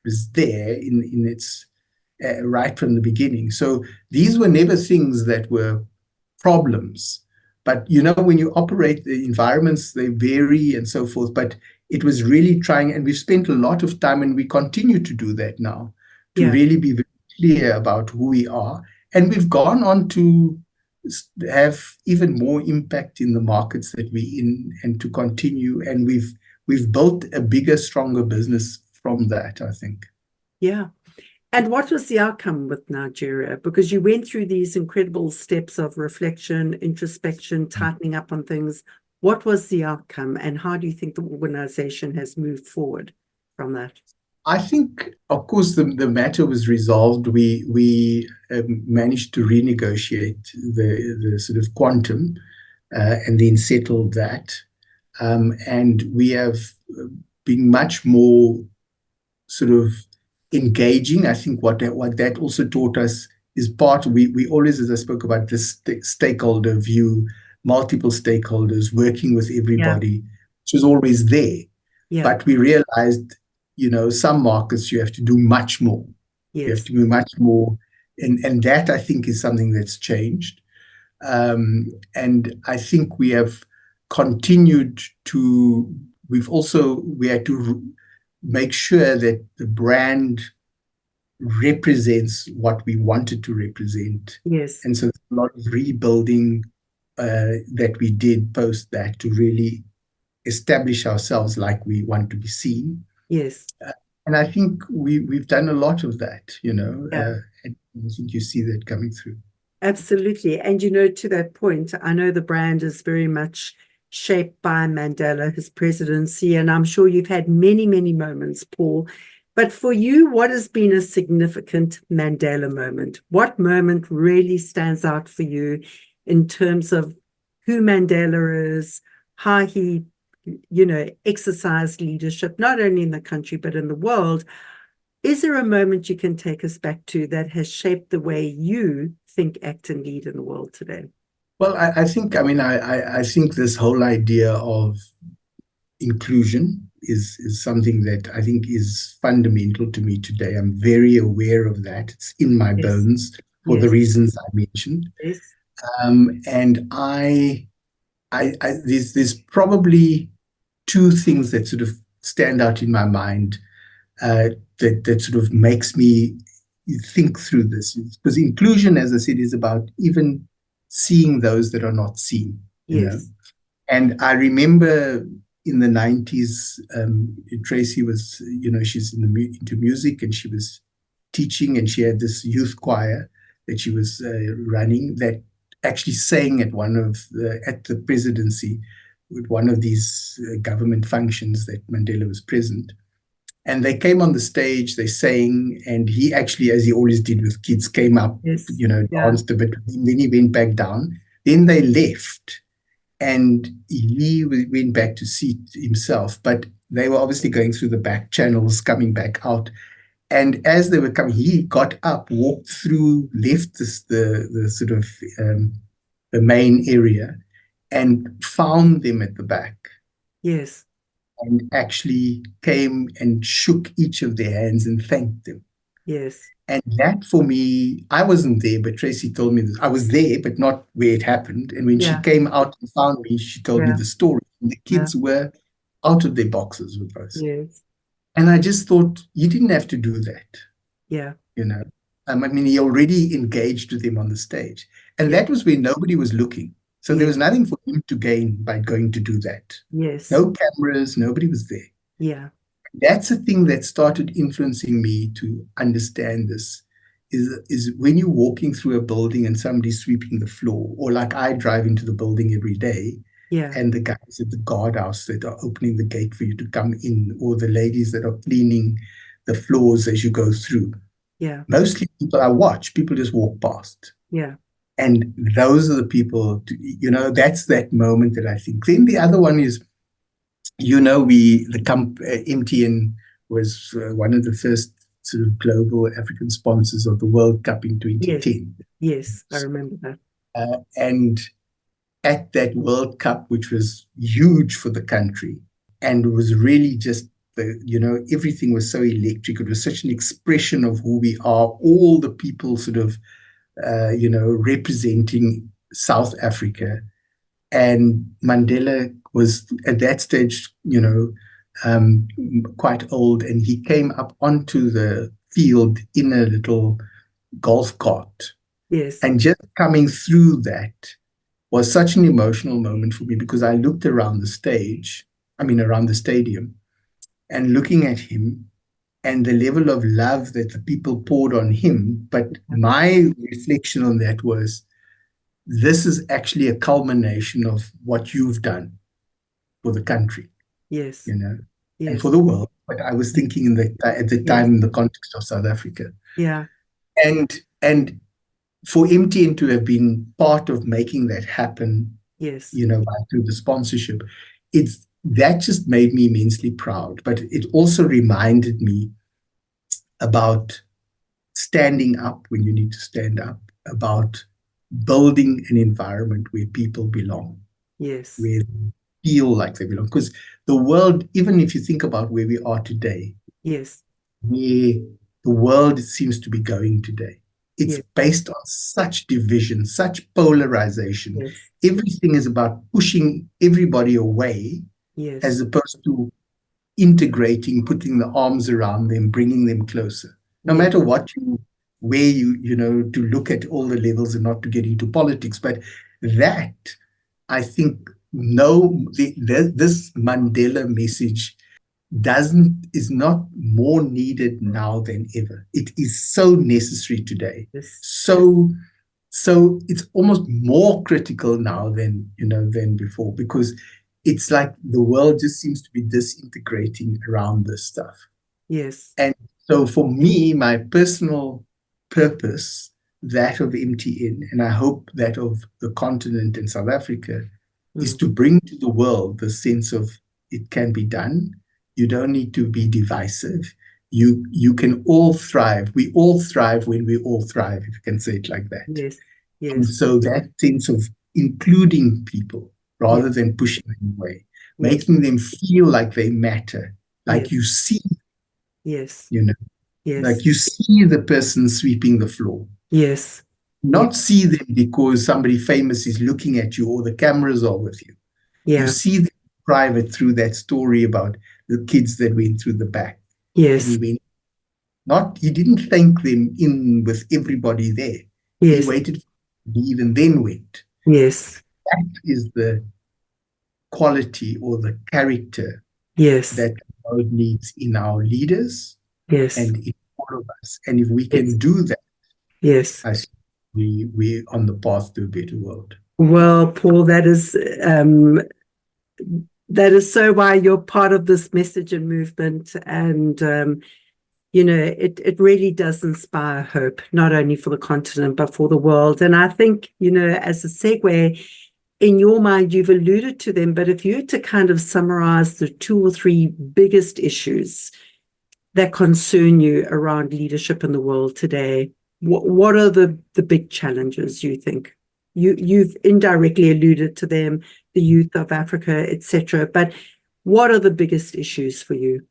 was there in its right from the beginning. So these were never things that were problems. But, you know, when you operate, the environments, they vary and so forth. But it was really trying, and we've spent a lot of time, and we continue to do that now, to really be very clear about who we are. And we've gone on to have even more impact in the markets that we're in, and to continue. And we've built a bigger, stronger business from that, I think. Yeah. And what was the outcome with Nigeria? Because you went through these incredible steps of reflection, introspection, tightening up on things. What was the outcome, and how do you think the organization has moved forward from that? I think, of course, the matter was resolved. We managed to renegotiate the sort of quantum, and then settled that. And we have been much more sort of engaging. I think what that also taught us is we always, as I spoke about, this stakeholder view, multiple stakeholders working with everybody, which was always there. But we realized, you know, some markets you have to do much more. You have to do much more. And that, I think, is something that's changed. And I think we have continued to, we had to make sure that the brand represents what we wanted to represent. And so a lot of rebuilding that we did post that, to really establish ourselves like we want to be seen. And I think we've done a lot of that, you know, I think you see that coming through. Absolutely. And to that point, I know the brand is very much shaped by Mandela, his presidency, and I'm sure you've had many, many moments, Paul. But for you, what has been a significant Mandela moment? What moment really stands out for you in terms of who Mandela is, how he, exercised leadership, not only in the country, but in the world? Is there a moment you can take us back to that has shaped the way you think, act, and lead in the world today? Well, I think, I think this whole idea of inclusion is something that I think is fundamental to me today. I'm very aware of that. It's in my Yes. bones for the Yes. reasons I mentioned. Yes. And there's probably two things that sort of stand out in my mind that sort of makes me think through this. Because inclusion, as I said, is about even seeing those that are not seen. Yes. And I remember in the 90s, Tracy was, she's into music, and she was teaching, and she had this youth choir that she was running that actually sang at at the presidency with one of these government functions that Mandela was present. And they came on the stage, they sang, and he actually, as he always did with kids, came up, Yes. danced a bit, and then he went back down. Then they left, and he went back to seat himself. But they were obviously going through the back channels, coming back out. And as they were coming, he got up, walked through, left the sort of the main area, and found them at the back. Yes. And actually came and shook each of their hands and thanked them. Yes. And that, for me, I wasn't there, but Tracy told me this. I was there, but not where it happened. And when she came out and found me, she told me the story. And the kids were out of their boxes with us. Yes. And I just thought, you didn't have to do that. Yeah. He already engaged with them on the stage. And that was where nobody was looking. So there was nothing for him to gain by going to do that. Yes. No cameras, nobody was there. Yeah. That's a thing that started influencing me to understand this, is when you're walking through a building and somebody's sweeping the floor, or like I drive into the building every day, and the guys at the guardhouse that are opening the gate for you to come in, or the ladies that are cleaning the floors as you go through. Yeah. Mostly people just walk past. Yeah. And those are the people, that's that moment that I think. Then the other one is, MTN was one of the first sort of global African sponsors of the World Cup in 2010. Yes, I remember that. And at that World Cup, which was huge for the country, and was really just everything was so electric. It was such an expression of who we are, all the people sort of representing South Africa. And Mandela was at that stage, quite old, and he came up onto the field in a little golf cart. Yes. And just coming through that was such an emotional moment for me, because I looked around the stadium, and looking at him, and the level of love that the people poured on him. But my reflection on that was, this is actually a culmination of what you've done for the country. Yes. And for the world. But I was thinking at the time in the context of South Africa. Yeah. And for MTN to have been part of making that happen, through the sponsorship, that just made me immensely proud. But it also reminded me about standing up when you need to stand up, about building an environment where people belong. Yes. Where they feel like they belong. Because the world, even if you think about where we are today, yes, where the world seems to be going today, it's based on such division, such polarization. Yes. Everything is about pushing everybody away, as opposed to integrating, putting the arms around them, bringing them closer. No matter where you to look at all the levels, and not to get into politics, but that, I think, this Mandela message is not more needed now than ever. It is so necessary today. Yes. So it's almost more critical now than before, because it's like the world just seems to be disintegrating around this stuff. Yes. And so for me, my personal purpose, that of MTN, and I hope that of the continent in South Africa, is to bring to the world the sense of it can be done. You don't need to be divisive. You can all thrive. We all thrive when we all thrive, if you can say it like that. Yes. And Yes. so that sense of including people rather than pushing them away, making them feel like they matter, like you see, Yes. like you see the person sweeping the floor. Yes. Not see them because somebody famous is looking at you or the cameras are with you. Yeah. You see them private through that story about the kids that went through the back. Yes. And he didn't thank them in with everybody there. Yes. He waited for them to leave and then went. Yes. That is the quality or the character Yes. that the world needs in our leaders Yes. and in all of us. And if we can do that, yes, I think we're on the path to a better world. Well, Paul, that is so why you're part of this message and movement. And, it really does inspire hope, not only for the continent, but for the world. And I think, as a segue, in your mind, you've alluded to them, but if you were to kind of summarize the 2 or 3 biggest issues that concern you around leadership in the world today, what are the big challenges you think? You've indirectly alluded to them, the youth of Africa, etc. But what are the biggest issues for you?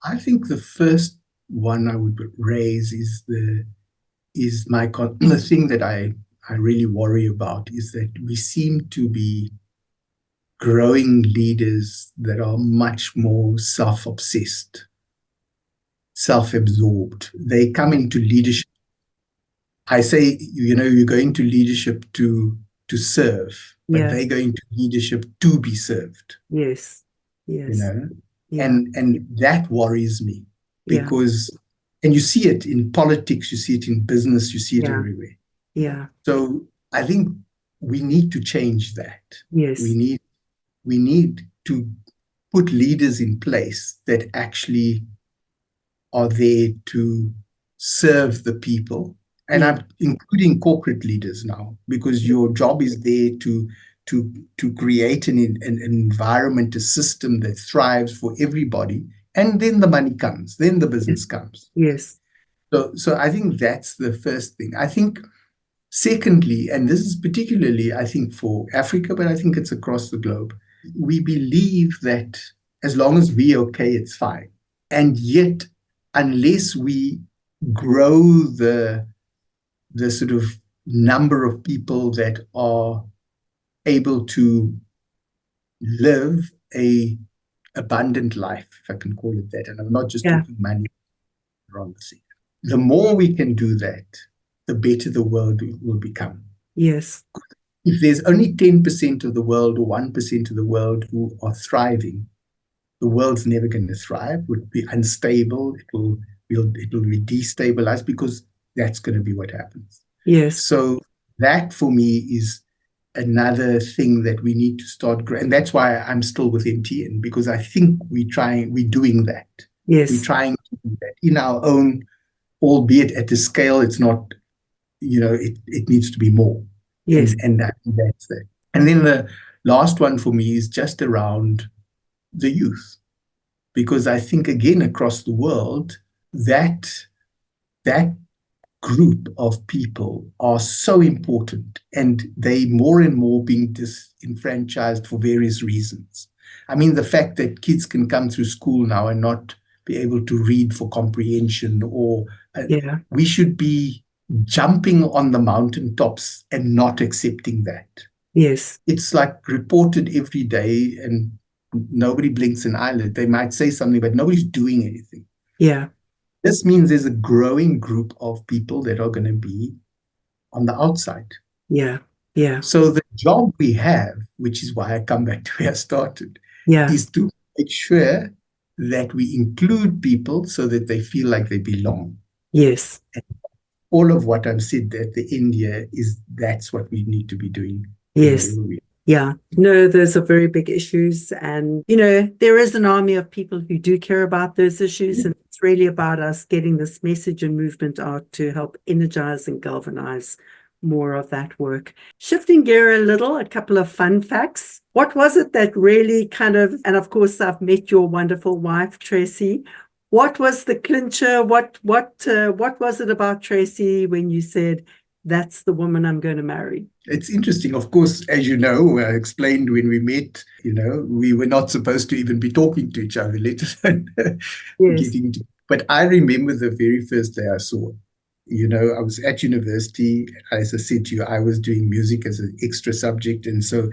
I think the first one I would raise is the thing that I really worry about is that we seem to be growing leaders that are much more self-obsessed, self-absorbed. They come into leadership. I say, you're going to leadership to serve, but they go into leadership to be served. Yes. And that worries me because, and you see it in politics, you see it in business, you see it everywhere. Yeah. So I think we need to change that. Yes. We need to put leaders in place that actually are there to serve the people. And I'm including corporate leaders now, because your job is there to create an environment, a system that thrives for everybody. And then the money comes, then the business comes. Yes. So I think that's the first thing. I think secondly, and this is particularly, I think, for Africa, but I think it's across the globe, we believe that as long as we're okay, it's fine. And yet, unless we grow the sort of number of people that are able to live a abundant life, if I can call it that, and I'm not just talking money around the sea. The more we can do that, the better the world will become. Yes. If there's only 10% of the world or 1% of the world who are thriving, the world's never going to thrive. It will be unstable. It will be destabilized, because that's going to be what happens. Yes. So that for me is another thing that we need to start. And that's why I'm still with MTN, because I think we're doing that. Yes. We're trying to do that in our own, albeit at a scale, it's not, it needs to be more. Yes. And that's that. And then the last one for me is just around the youth, because I think, again, across the world, that group of people are so important, and they more and more being disenfranchised for various reasons. I mean, the fact that kids can come through school now and not be able to read for comprehension, or we should be jumping on the mountaintops and not accepting that. Yes. It's like reported every day and nobody blinks an eyelid. They might say something, but nobody's doing anything. Yeah. This means there's a growing group of people that are going to be on the outside. Yeah. Yeah. So the job we have, which is why I come back to where I started, is to make sure that we include people so that they feel like they belong. Yes. All of what I've said at the end here is that's what we need to be doing. Yes. Yeah. No, those are very big issues. And, there is an army of people who do care about those issues. And it's really about us getting this message and movement out to help energize and galvanize more of that work. Shifting gear a little, a couple of fun facts. What was it that really and of course, I've met your wonderful wife, Tracy. What was the clincher? What was it about Tracy when you said, that's the woman I'm going to marry? It's interesting. Of course, as you know, I explained when we met, we were not supposed to even be talking to each other, let alone getting to. But I remember the very first day I saw her. I was at university. As I said to you, I was doing music as an extra subject. And so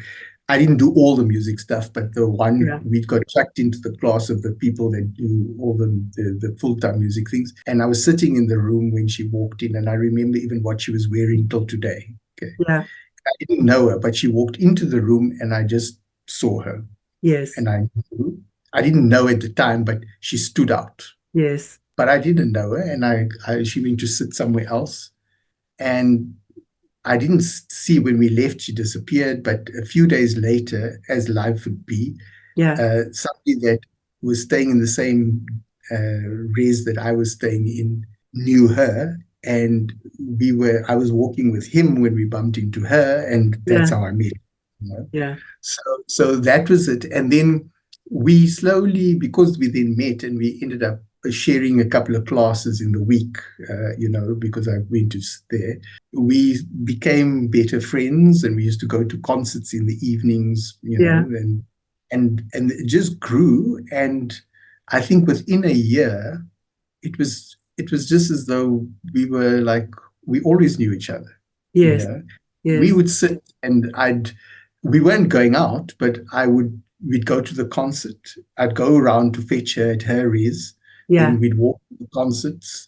I didn't do all the music stuff, but the one we got chucked into the class of the people that do all the full-time music things. And I was sitting in the room when she walked in, and I remember even what she was wearing till today. Okay. Yeah. I didn't know her, but she walked into the room and I just saw her. Yes. And I didn't know at the time, but she stood out. Yes. But I didn't know her, and she went to sit somewhere else. And I didn't see when we left, she disappeared. But a few days later, as life would be, somebody that was staying in the same res that I was staying in knew her. And I was walking with him when we bumped into her, and that's how I met. Yeah. So that was it. And then we slowly, because we then met and we ended up sharing a couple of classes in the week, because I went to there, we became better friends, and we used to go to concerts in the evenings, and it just grew. And I think within a year, it was just as though we were we always knew each other. Yes. Yes. We would sit and we weren't going out, but we'd go to the concert. I'd go around to fetch her at her res. Then we'd walk to the concerts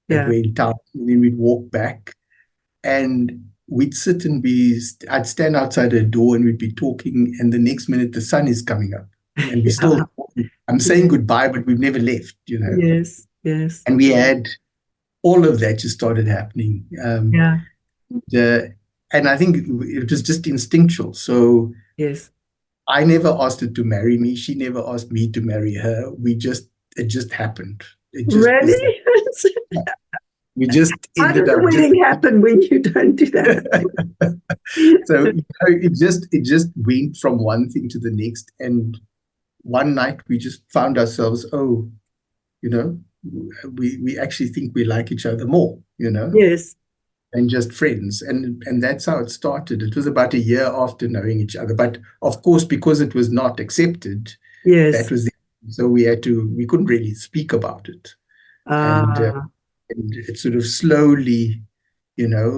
that were in town, and then we'd walk back. And we'd sit and I'd stand outside her door and we'd be talking, and the next minute the sun is coming up. And we still talking. I'm saying goodbye, but we've never left, Yes, yes. And we had all of that just started happening. And I think it was just instinctual. So I never asked her to marry me. She never asked me to marry her. It just happened. It just really? we just ended up. How does the wedding happen when you don't do that? So it just went from one thing to the next. And one night we just found ourselves, we actually think we like each other more, Yes. And just friends. And that's how it started. It was about a year after knowing each other. But of course, because it was not accepted, that was so we couldn't really speak about it. And it sort of slowly,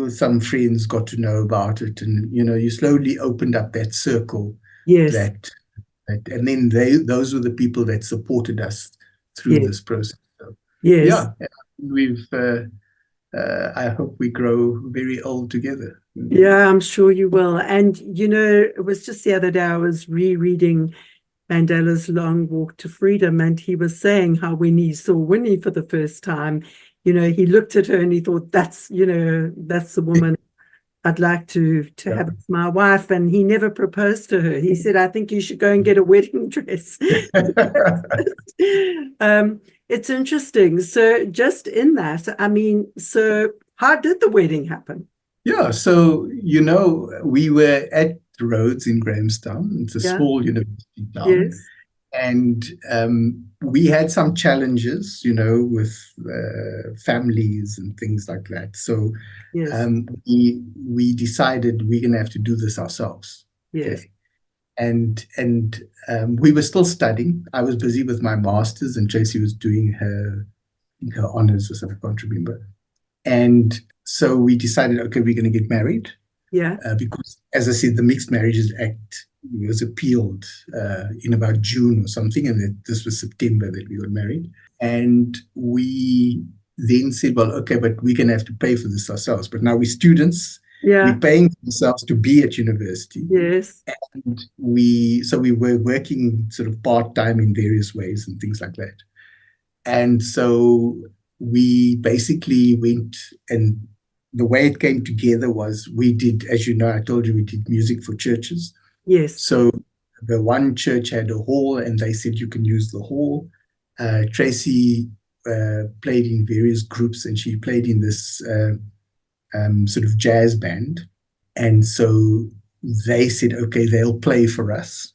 some friends got to know about it, and you slowly opened up that circle. And then those were the people that supported us through this process. So, we've I hope we grow very old together. Yeah, I'm sure you will. And it was just the other day I was rereading Mandela's Long Walk to Freedom, and he was saying how when he saw Winnie for the first time, he looked at her and he thought, that's the woman I'd like to have as my wife. And he never proposed to her. He said, I think you should go and get a wedding dress. It's interesting. So just in that, so how did the wedding happen? Yeah, so, we were at Rhodes in Grahamstown. It's a small university town. Yes. And we had some challenges, with families and things like that. So we decided we're going to have to do this ourselves. Yes. Okay? And we were still studying. I was busy with my master's, and Tracy was doing her honors or something, I can't remember. And so we decided, okay, we're going to get married. Yeah. Because, as I said, the Mixed Marriages Act was appealed in about June or something, and this was September that we got married. And we then said, well, okay, but we're going to have to pay for this ourselves. But now we're students, Yeah. We're paying for ourselves to be at university. Yes. And we were working sort of part-time in various ways and things like that. And so we basically went, and the way it came together was we did, as you know, I told you we did music for churches. Yes. So the one church had a hall and they said you can use the hall. Tracy played in various groups and she played in this sort of jazz band. And so they said, okay, they'll play for us.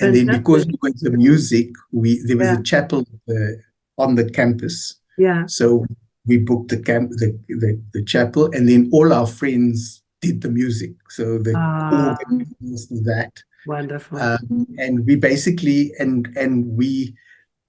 And then because Fantastic. we went to music, there was Yeah. a chapel on the campus. Yeah. So we booked the chapel, and then all our friends did the music. So the organ, that. Wonderful. And we basically, and we,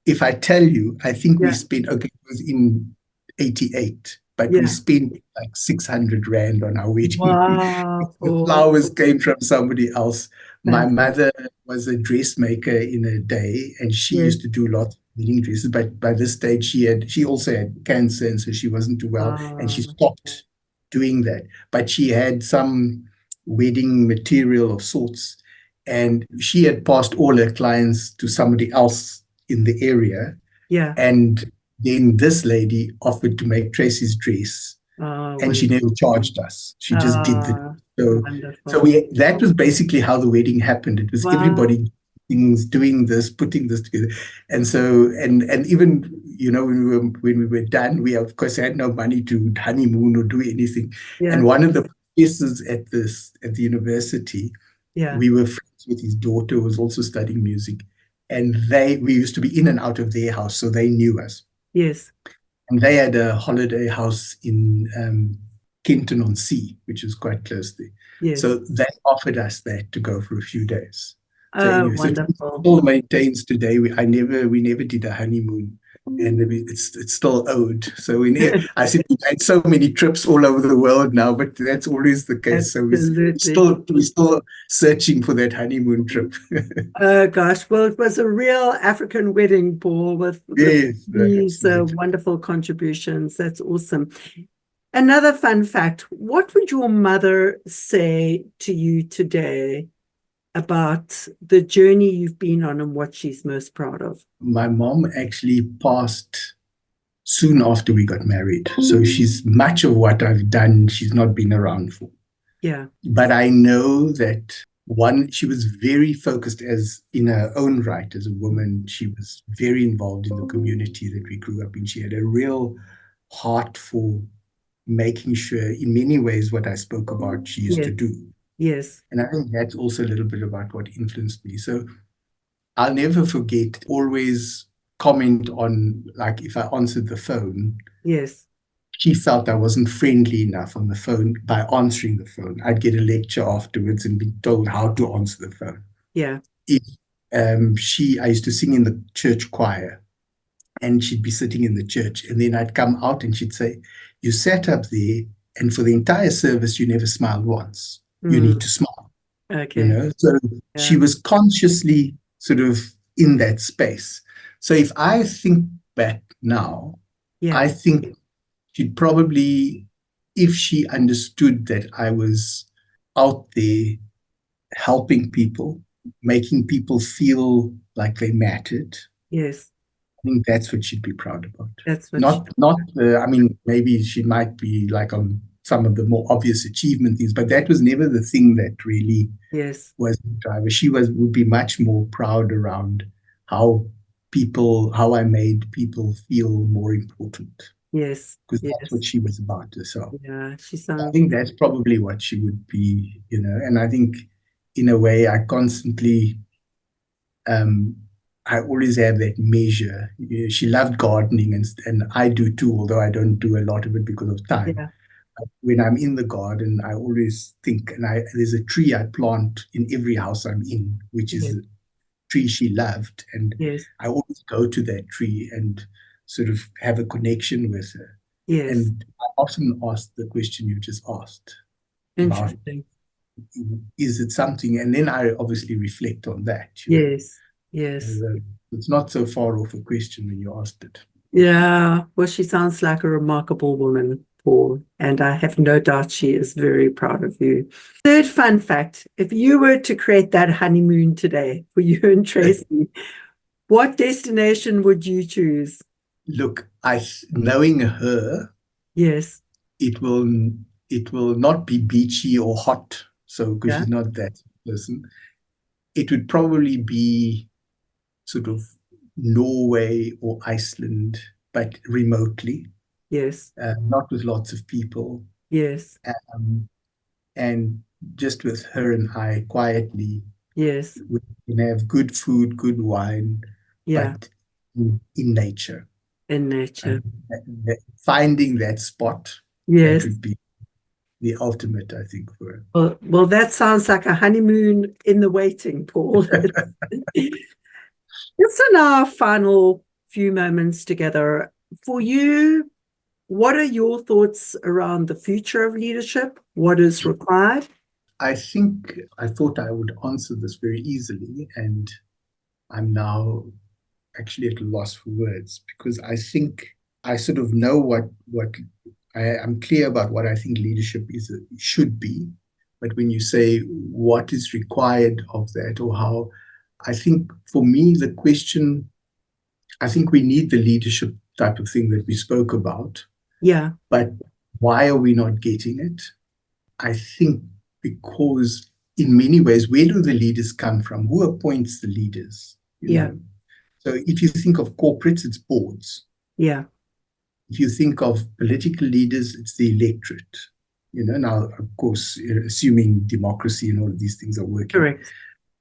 if I tell you, I think we Yeah. spent, okay, it was in 88, but we Yeah. spent like 600 Rand on our wedding. Wow. The flowers came from somebody else. My Fantastic. mother was a dressmaker in a day, and she Yes. used to do lots of wedding dresses. But by this stage, she also had cancer, and so she wasn't too well, and she stopped doing that. But she had some wedding material of sorts, and she had passed all her clients to somebody else in the area. Yeah. And then this lady offered to make Tracy's dress, and she never charged us. She just did the. So that was basically how the wedding happened. It was everybody doing this, putting this together, and so and even when we were done, we of course had no money to honeymoon or do anything. Yeah. And one of the professors at the university, Yeah. we were friends with his daughter, who was also studying music, and we used to be in and out of their house, so they knew us. Yes. And they had a holiday house in Kenton-on-Sea, which is quite close there. Yes. So they offered us that to go for a few days. So anyway, wonderful. So it still maintains today. We never did a honeymoon, and it's still owed. So I said we've had so many trips all over the world now, but that's always the case. Absolutely. So we're still searching for that honeymoon trip. Oh gosh, well, it was a real African wedding, Paul, with these wonderful contributions. That's awesome. Another fun fact, what would your mother say to you today about the journey you've been on and what she's most proud of? My mom actually passed soon after we got married. So she's much of what I've done, she's not been around for. Yeah. But I know that she was very focused as in her own right as a woman. She was very involved in the community that we grew up in. She had a real heart for making sure, in many ways, what I spoke about, she used to do. Yes. And I think that's also a little bit about what influenced me. So I'll never forget, always comment on, like, if I answered the phone. Yes. She felt I wasn't friendly enough on the phone by answering the phone. I'd get a lecture afterwards and be told how to answer the phone. Yeah. I used to sing in the church choir, and she'd be sitting in the church, and then I'd come out and she'd say, "You sat up there, and for the entire service, you never smiled once. You need to smile." Okay. So she was consciously sort of in that space. So if I think back now, I think she'd probably, if she understood that I was out there helping people, making people feel like they mattered. Yes. I think that's what she'd be proud about. That's what I mean, maybe she might be like on some of the more obvious achievement things, but that was never the thing that really was the driver. She would be much more proud around how I made people feel more important. Yes. Because that's what she was about herself. Yeah, I think that's probably what she would be, and I think in a way I constantly, I always have that measure. She loved gardening, and I do too, although I don't do a lot of it because of time. Yeah. When I'm in the garden, I always think, and there's a tree I plant in every house I'm in, which is a tree she loved. And I always go to that tree and sort of have a connection with her. Yes. And I often ask the question you just asked. Interesting. Is it something? And then I obviously reflect on that. Yes. It's not so far off a question when you asked it. Yeah. Well, she sounds like a remarkable woman. Paul, and I have no doubt she is very proud of you. Third fun fact, if you were to create that honeymoon today for you and Tracy, what destination would you choose? Look, knowing her, Yes. it will not be beachy or hot. So, because she's not that person, it would probably be sort of Norway or Iceland, but remotely. Yes. Not with lots of people. Yes. And just with her and I quietly. Yes. We can have good food, good wine, but in nature. In nature. Finding that spot, yes, that would be the ultimate, I think, for her. Well, that sounds like a honeymoon in the waiting, Paul. Just in our final few moments together, for you, what are your thoughts around the future of leadership? What is required? I think I thought I would answer this very easily, and I'm now actually at a loss for words, because I think I sort of know what I'm clear about what I think leadership should be. But when you say what is required of that, or how, I think for me, the question, I think we need the leadership type of thing that we spoke about. Yeah. But why are we not getting it? I think because in many ways, where do the leaders come from? Who appoints the leaders? You know? So if you think of corporates, it's boards. Yeah. If you think of political leaders, it's the electorate. Now, of course, assuming democracy and all of these things are working. Correct.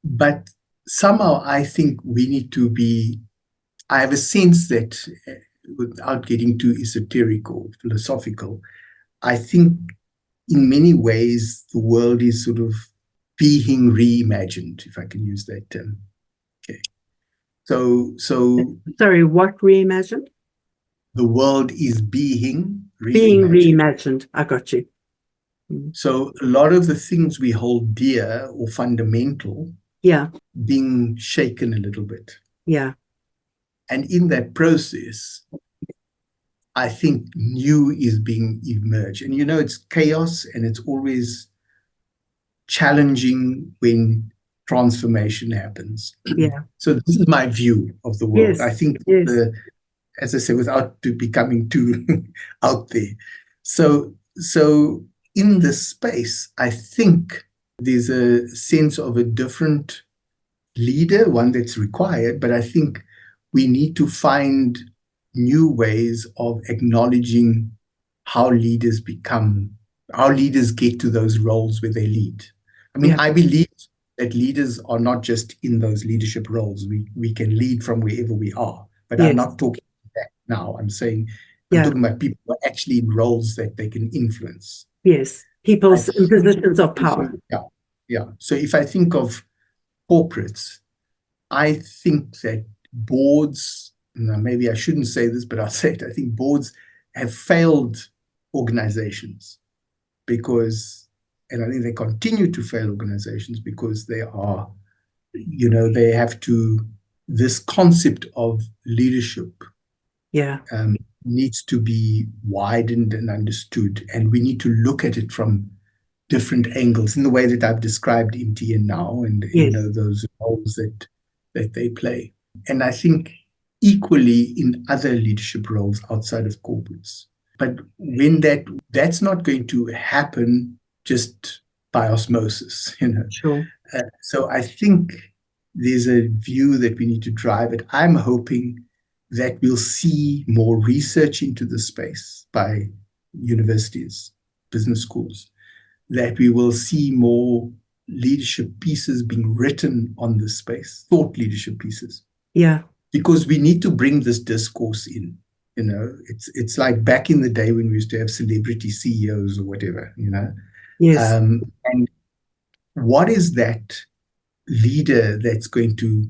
But somehow I think we need to I have a sense that, without getting too esoteric or philosophical, I think in many ways the world is sort of being reimagined, if I can use that term. Okay. So sorry, what reimagined? The world is being reimagined. Being reimagined. I got you. So a lot of the things we hold dear or fundamental, being shaken a little bit. Yeah. And in that process, I think new is being emerged. And it's chaos, and it's always challenging when transformation happens. Yeah. So this is my view of the world. Yes. I think, as I said, without becoming too out there. So in this space, I think there's a sense of a different leader, one that's required, but I think we need to find new ways of acknowledging how leaders get to those roles where they lead. I mean, I believe that leaders are not just in those leadership roles. We can lead from wherever we are, but I'm not talking about that now. I'm talking about people who are actually in roles that they can influence. Yes, people's in positions of power. Yeah. So if I think of corporates, I think that boards, maybe I shouldn't say this, but I'll say it. I think boards have failed organizations and I think they continue to fail organizations because they are, they have to, this concept of leadership needs to be widened and understood. And we need to look at it from different angles in the way that I've described MTN now, and those roles that they play. And I think equally in other leadership roles outside of corporates. But when that's not going to happen just by osmosis, Sure. So I think there's a view that we need to drive it. I'm hoping that we'll see more research into the space by universities, business schools, that we will see more leadership pieces being written on this space, thought leadership pieces. Yeah. Because we need to bring this discourse in. It's like back in the day when we used to have celebrity CEOs or whatever, Yes. And what is that leader that's going to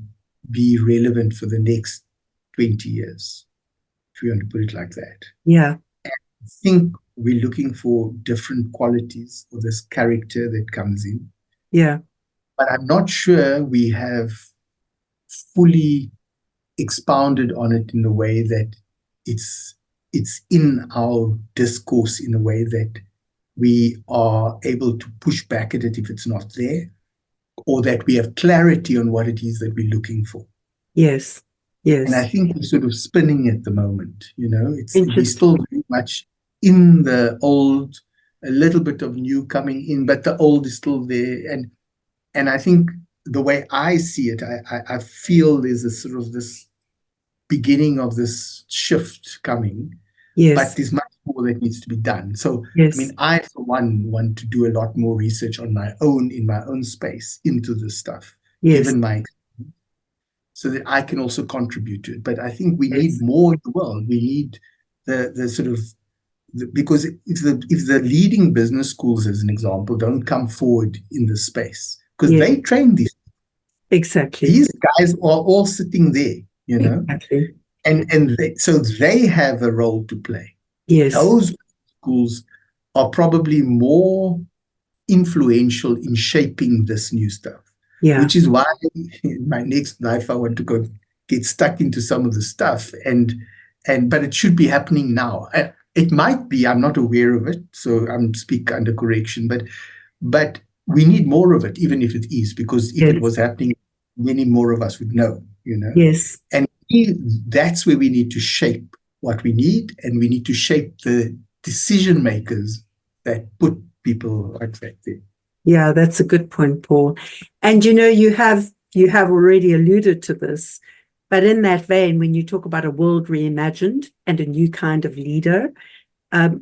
be relevant for the next 20 years, if you want to put it like that? Yeah. And I think we're looking for different qualities of this character that comes in. Yeah. But I'm not sure we have fully expounded on it in a way that it's it's in our discourse in a way that we are able to push back at it if it's not there, or that we have clarity on what it is that we're looking for. Yes. And I Yes. think we're sort of spinning at the moment, we're Interesting. still very much in the old, a little bit of new coming in, but the old is still there. And I think the way I see it, I feel there's a sort of this beginning of this shift coming, but Yes. there's much more that needs to be done. So, I mean, Yes. I, for one, want to do a lot more research on my own, in my own space, into this stuff, Yes. given my experience, so that I can also contribute to it. But I think we need Yes. more in the world. We need the sort of, because if the leading business schools, as an example, don't come forward in this space, because Yes. they train Exactly. these guys are all sitting there, Exactly. and so they have a role to play. Yes. Those schools are probably more influential in shaping this new stuff, Yeah. which is why in my next life I want to go get stuck into some of the stuff, but it should be happening now. It might be, I'm not aware of it, so I'm speak under correction, but we need more of it, even if it is, because if it Yes. was happening, many more of us would know, Yes. and that's where we need to shape what we need, and we need to shape the decision makers that put people like that there. Yeah, that's a good point, Paul. And you have already alluded to this, but in that vein, when you talk about a world reimagined and a new kind of leader,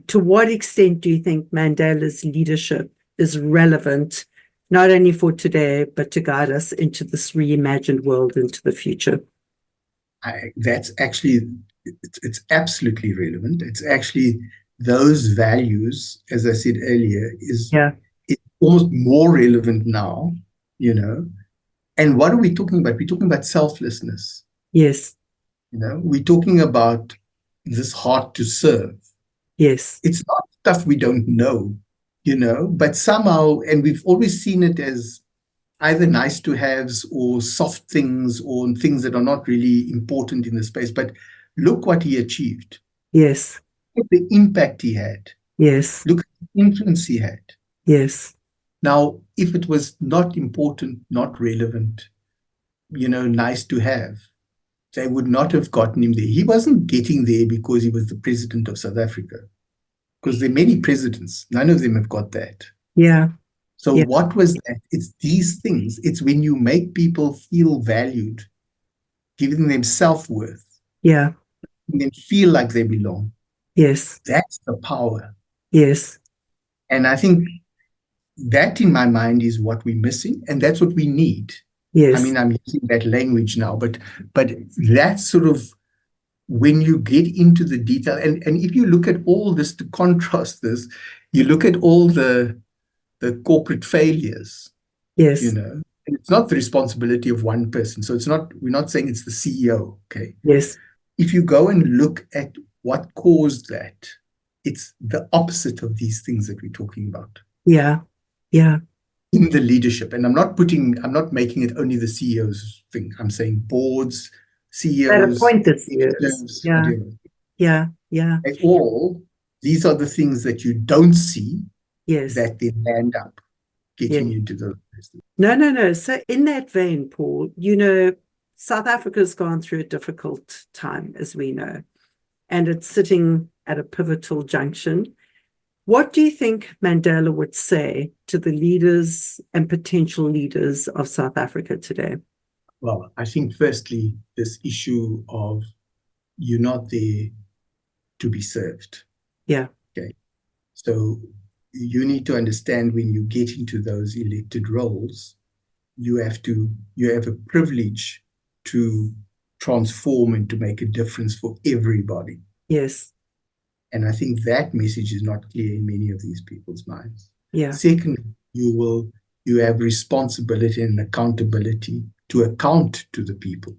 to what extent do you think Mandela's leadership is relevant, not only for today, but to guide us into this reimagined world into the future? That's actually, it's absolutely relevant. It's actually those values, as I said earlier, Yeah. it's almost more relevant now, And what are we talking about? We're talking about selflessness. Yes. We're talking about this heart to serve. Yes. It's not stuff we don't know, but somehow, and we've always seen it as either nice to haves or soft things or things that are not really important in the space. But look what he achieved. Yes. Look at the impact he had. Yes. Look at the influence he had. Yes. Now, if it was not important, not relevant, nice to have, they would not have gotten him there. He wasn't getting there because he was the president of South Africa, because there are many presidents. None of them have got that. Yeah. So Yeah. what was that? It's these things. It's when you make people feel valued, giving them self-worth, Yeah. and then feel like they belong. Yes. That's the power. Yes. And I think that, in my mind, is what we're missing, and that's what we need. Yes. I mean, I'm using that language now, but that's sort of when you get into the detail, and if you look at all this, to contrast this, you look at all the corporate failures, Yes. and it's not the responsibility of one person. So we're not saying it's the CEO, okay? Yes. If you go and look at what caused that, it's the opposite of these things that we're talking about. Yeah. Yeah. In the leadership. And I'm not making it only the CEO's thing. I'm saying boards, CEOs, Appointed CEOs. Yeah. whatever. Yeah. Yeah. These are the things that you don't see, Yes. that they land up getting Yeah. into the. No. So in that vein, Paul, South Africa's gone through a difficult time, as we know, and it's sitting at a pivotal junction. What do you think Mandela would say to the leaders and potential leaders of South Africa today? Well, I think firstly, this issue of you're not there to be served. Yeah. Okay. So you need to understand, when you get into those elected roles, you have a privilege to transform and to make a difference for everybody. Yes. And I think that message is not clear in many of these people's minds. Yeah. Second, you have responsibility and accountability to account to the people.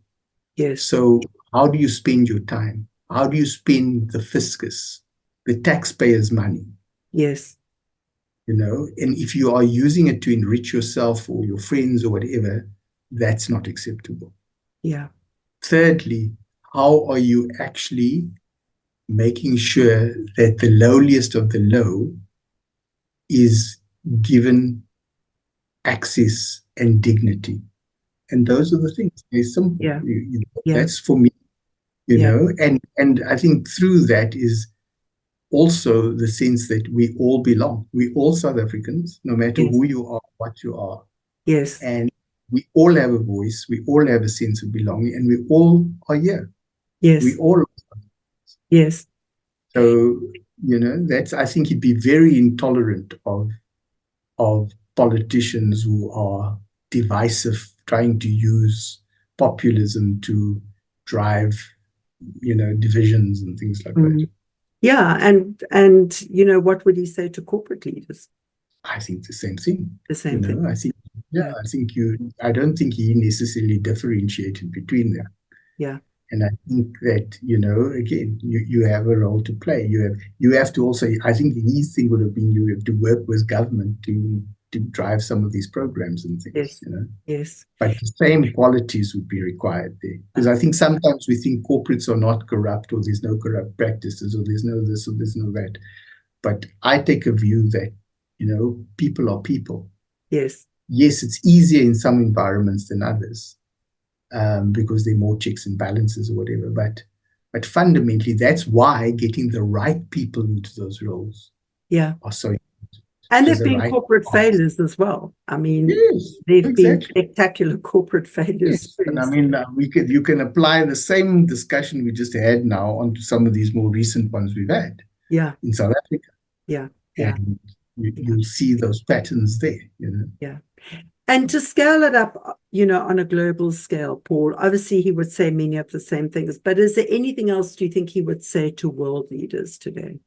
Yes. So how do you spend your time? How do you spend the fiscus, the taxpayers' money? Yes. And if you are using it to enrich yourself or your friends or whatever, that's not acceptable. Yeah. Thirdly, how are you actually making sure that the lowliest of the low is given access and dignity. And those are the things. They're simple. Yeah. Yeah. That's for me, Yeah. and I think through that is also the sense that we all belong. We all South Africans, no matter Yes. who you are, what you are. Yes. And we all have a voice. We all have a sense of belonging, and we all are here. Yes. We all. Yes. So, that's, I think, it'd be very intolerant of politicians who are divisive, trying to use populism to drive, divisions and things like that. Yeah, and what would he say to corporate leaders? I think the same thing. The same thing. I think, I don't think he necessarily differentiated between them. Yeah. And I think that, again, you have a role to play. You have to also, I think his thing would have been, you have to work with government to drive some of these programs and things, Yes. Yes. But the same qualities would be required there. Because I think sometimes we think corporates are not corrupt, or there's no corrupt practices, or there's no this, or there's no that. But I take a view that, people are people. Yes. Yes, it's easier in some environments than others. Because there are more checks and balances or whatever. But fundamentally, that's why getting the right people into those roles are so important. And there've been corporate failures as well. I mean, yes, there've been spectacular corporate failures. Yes. And I mean, you can apply the same discussion we just had now onto some of these more recent ones we've had in South Africa. Yeah. And you'll see those patterns there, Yeah. And to scale it up, on a global scale, Paul, obviously he would say many of the same things, but is there anything else do you think he would say to world leaders today?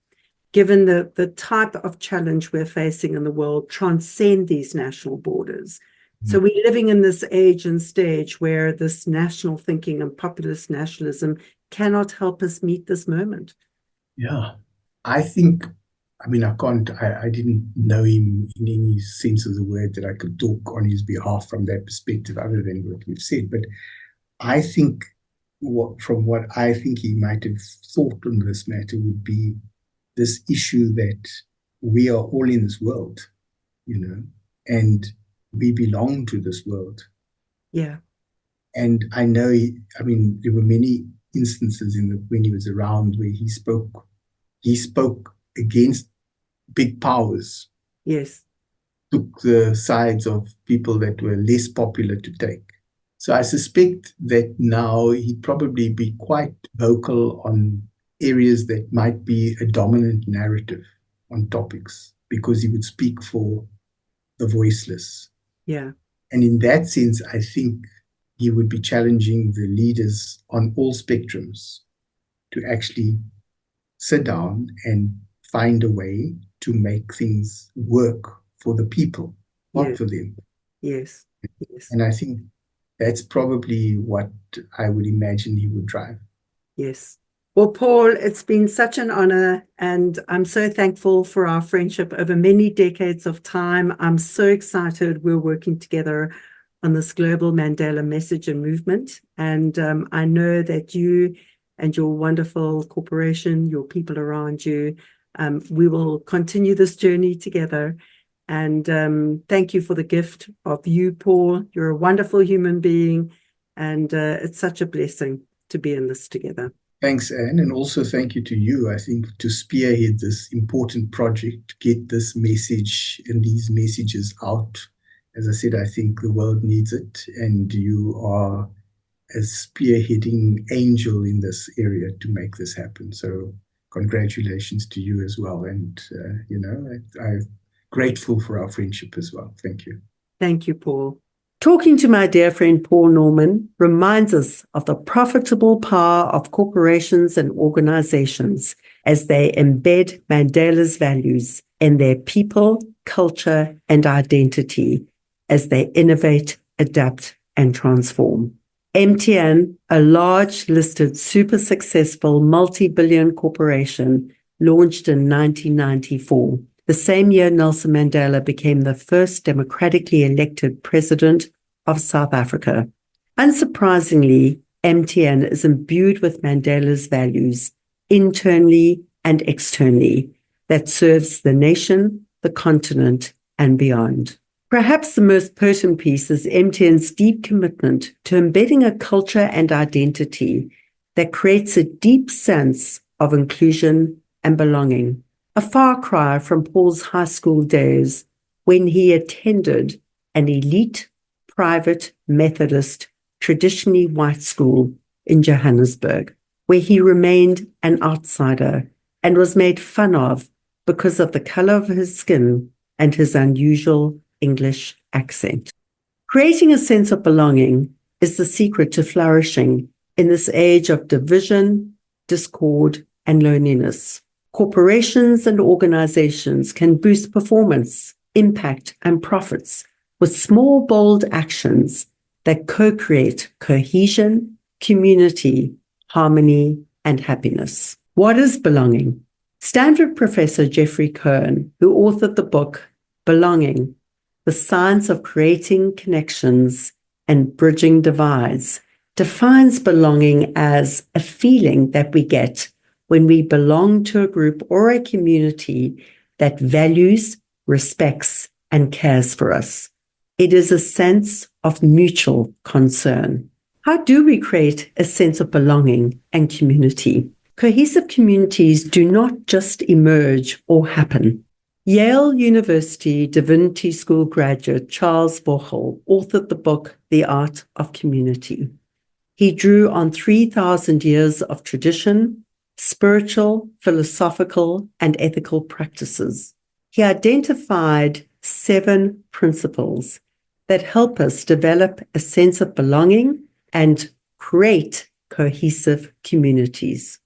Given the type of challenge we're facing in the world transcend these national borders. So we're living in this age and stage where this national thinking and populist nationalism cannot help us meet this moment. Yeah. I think, I didn't know him in any sense of the word that I could talk on his behalf from that perspective, other than what we've said. But I think from what I think he might have thought on this matter would be this issue that we are all in this world, and we belong to this world. Yeah. And I know, there were many instances when he was around where he spoke against big powers. Yes. Took the sides of people that were less popular to take. So I suspect that now he'd probably be quite vocal on areas that might be a dominant narrative on topics, because he would speak for the voiceless. Yeah. And in that sense, I think he would be challenging the leaders on all spectrums to actually sit down and find a way to make things work for the people, not for them. Yes. And I think that's probably what I would imagine he would drive. Yes. Well, Paul, it's been such an honor, and I'm so thankful for our friendship over many decades of time. I'm so excited we're working together on this global Mandela message and movement. And I know that you and your wonderful corporation, your people around you, we will continue this journey together. And thank you for the gift of you, Paul. You're a wonderful human being, and it's such a blessing to be in this together. Thanks, Anne, and also thank you to you, I think, to spearhead this important project, to get this message and these messages out. As I said, I think the world needs it, and you are a spearheading angel in this area to make this happen. So congratulations to you as well. And, I'm grateful for our friendship as well. Thank you. Thank you, Paul. Talking to my dear friend Paul Norman reminds us of the profitable power of corporations and organizations as they embed Mandela's values in their people, culture, and identity as they innovate, adapt, and transform. MTN, a large listed super successful multi-billion corporation, launched in 1994. The same year, Nelson Mandela became the first democratically elected president of South Africa. Unsurprisingly, MTN is imbued with Mandela's values internally and externally, that serves the nation, the continent, and beyond. Perhaps the most potent piece is MTN's deep commitment to embedding a culture and identity that creates a deep sense of inclusion and belonging, a far cry from Paul's high school days when he attended an elite, private, Methodist, traditionally white school in Johannesburg, where he remained an outsider and was made fun of because of the color of his skin and his unusual English accent. Creating a sense of belonging is the secret to flourishing in this age of division, discord, and loneliness. Corporations and organizations can boost performance, impact, and profits with small, bold actions that co-create cohesion, community, harmony, and happiness. What is belonging? Stanford professor Jeffrey Cohen, who authored the book Belonging, The Science of Creating Connections and Bridging Divides, defines belonging as a feeling that we get when we belong to a group or a community that values, respects, and cares for us. It is a sense of mutual concern. How do we create a sense of belonging and community? Cohesive communities do not just emerge or happen. Yale University Divinity School graduate Charles Bochel authored the book The Art of Community. He drew on 3,000 years of tradition, spiritual, philosophical, and ethical practices. He identified 7 principles that help us develop a sense of belonging and create cohesive communities.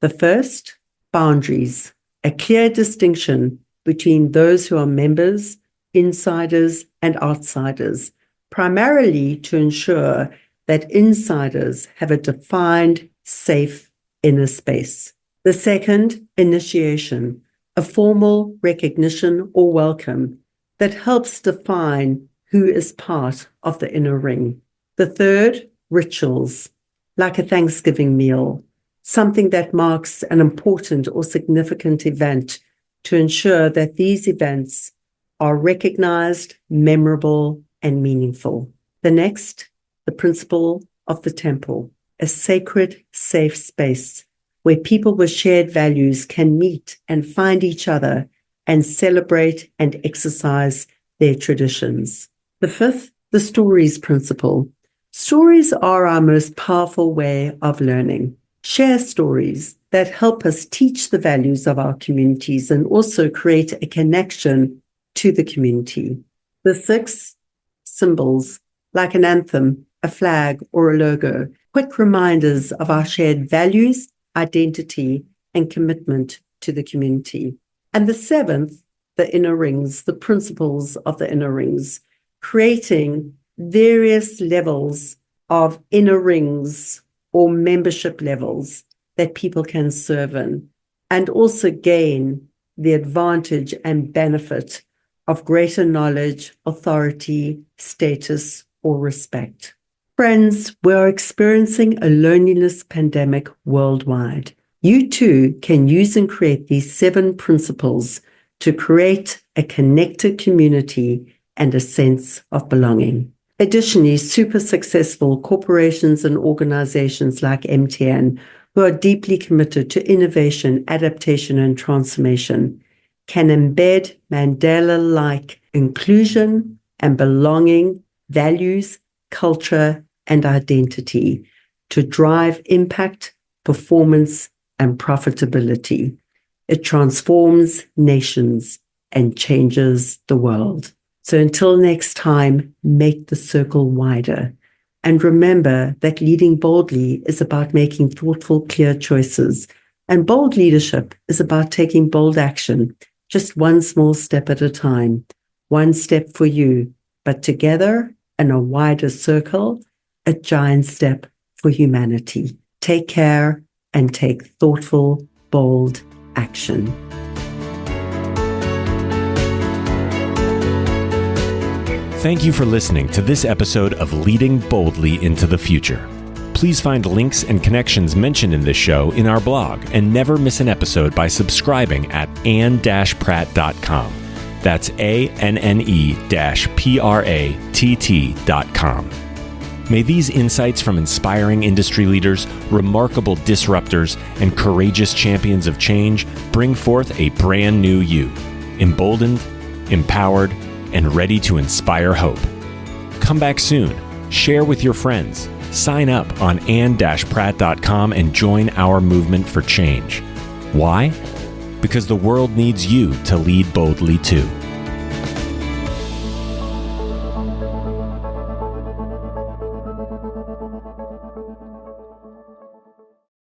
The first, boundaries, a clear distinction between those who are members, insiders, and outsiders, primarily to ensure that insiders have a defined, safe inner space. The second, initiation, a formal recognition or welcome that helps define who is part of the inner ring. The third, rituals, like a Thanksgiving meal, something that marks an important or significant event to ensure that these events are recognized, memorable, and meaningful. The next, the principle of the temple, a sacred, safe space where people with shared values can meet and find each other and celebrate and exercise their traditions. The fifth, the stories principle. Stories are our most powerful way of learning. Share stories that help us teach the values of our communities and also create a connection to the community. The sixth, symbols, like an anthem, a flag, or a logo, quick reminders of our shared values, identity, and commitment to the community. And the seventh, the inner rings, the principles of the inner rings, creating various levels of inner rings or membership levels that people can serve in, and also gain the advantage and benefit of greater knowledge, authority, status, or respect. Friends, we're experiencing a loneliness pandemic worldwide. You too can use and create these 7 principles to create a connected community and a sense of belonging. Additionally, super successful corporations and organizations like MTN, who are deeply committed to innovation, adaptation, and transformation, can embed Mandela-like inclusion and belonging, values, culture, and identity to drive impact, performance, and profitability. It transforms nations and changes the world. So until next time, make the circle wider. And remember that leading boldly is about making thoughtful, clear choices. And bold leadership is about taking bold action, just one small step at a time. One step for you, but together in a wider circle, a giant step for humanity. Take care and take thoughtful, bold action. Thank you for listening to this episode of Leading Boldly into the Future. Please find links and connections mentioned in this show in our blog and never miss an episode by subscribing at anne-pratt.com. That's ANNE-PRATT.com. May these insights from inspiring industry leaders, remarkable disruptors, and courageous champions of change bring forth a brand new you, emboldened, empowered, and ready to inspire hope. Come back soon, share with your friends, sign up on anne-pratt.com and join our movement for change. Why? Because the world needs you to lead boldly too.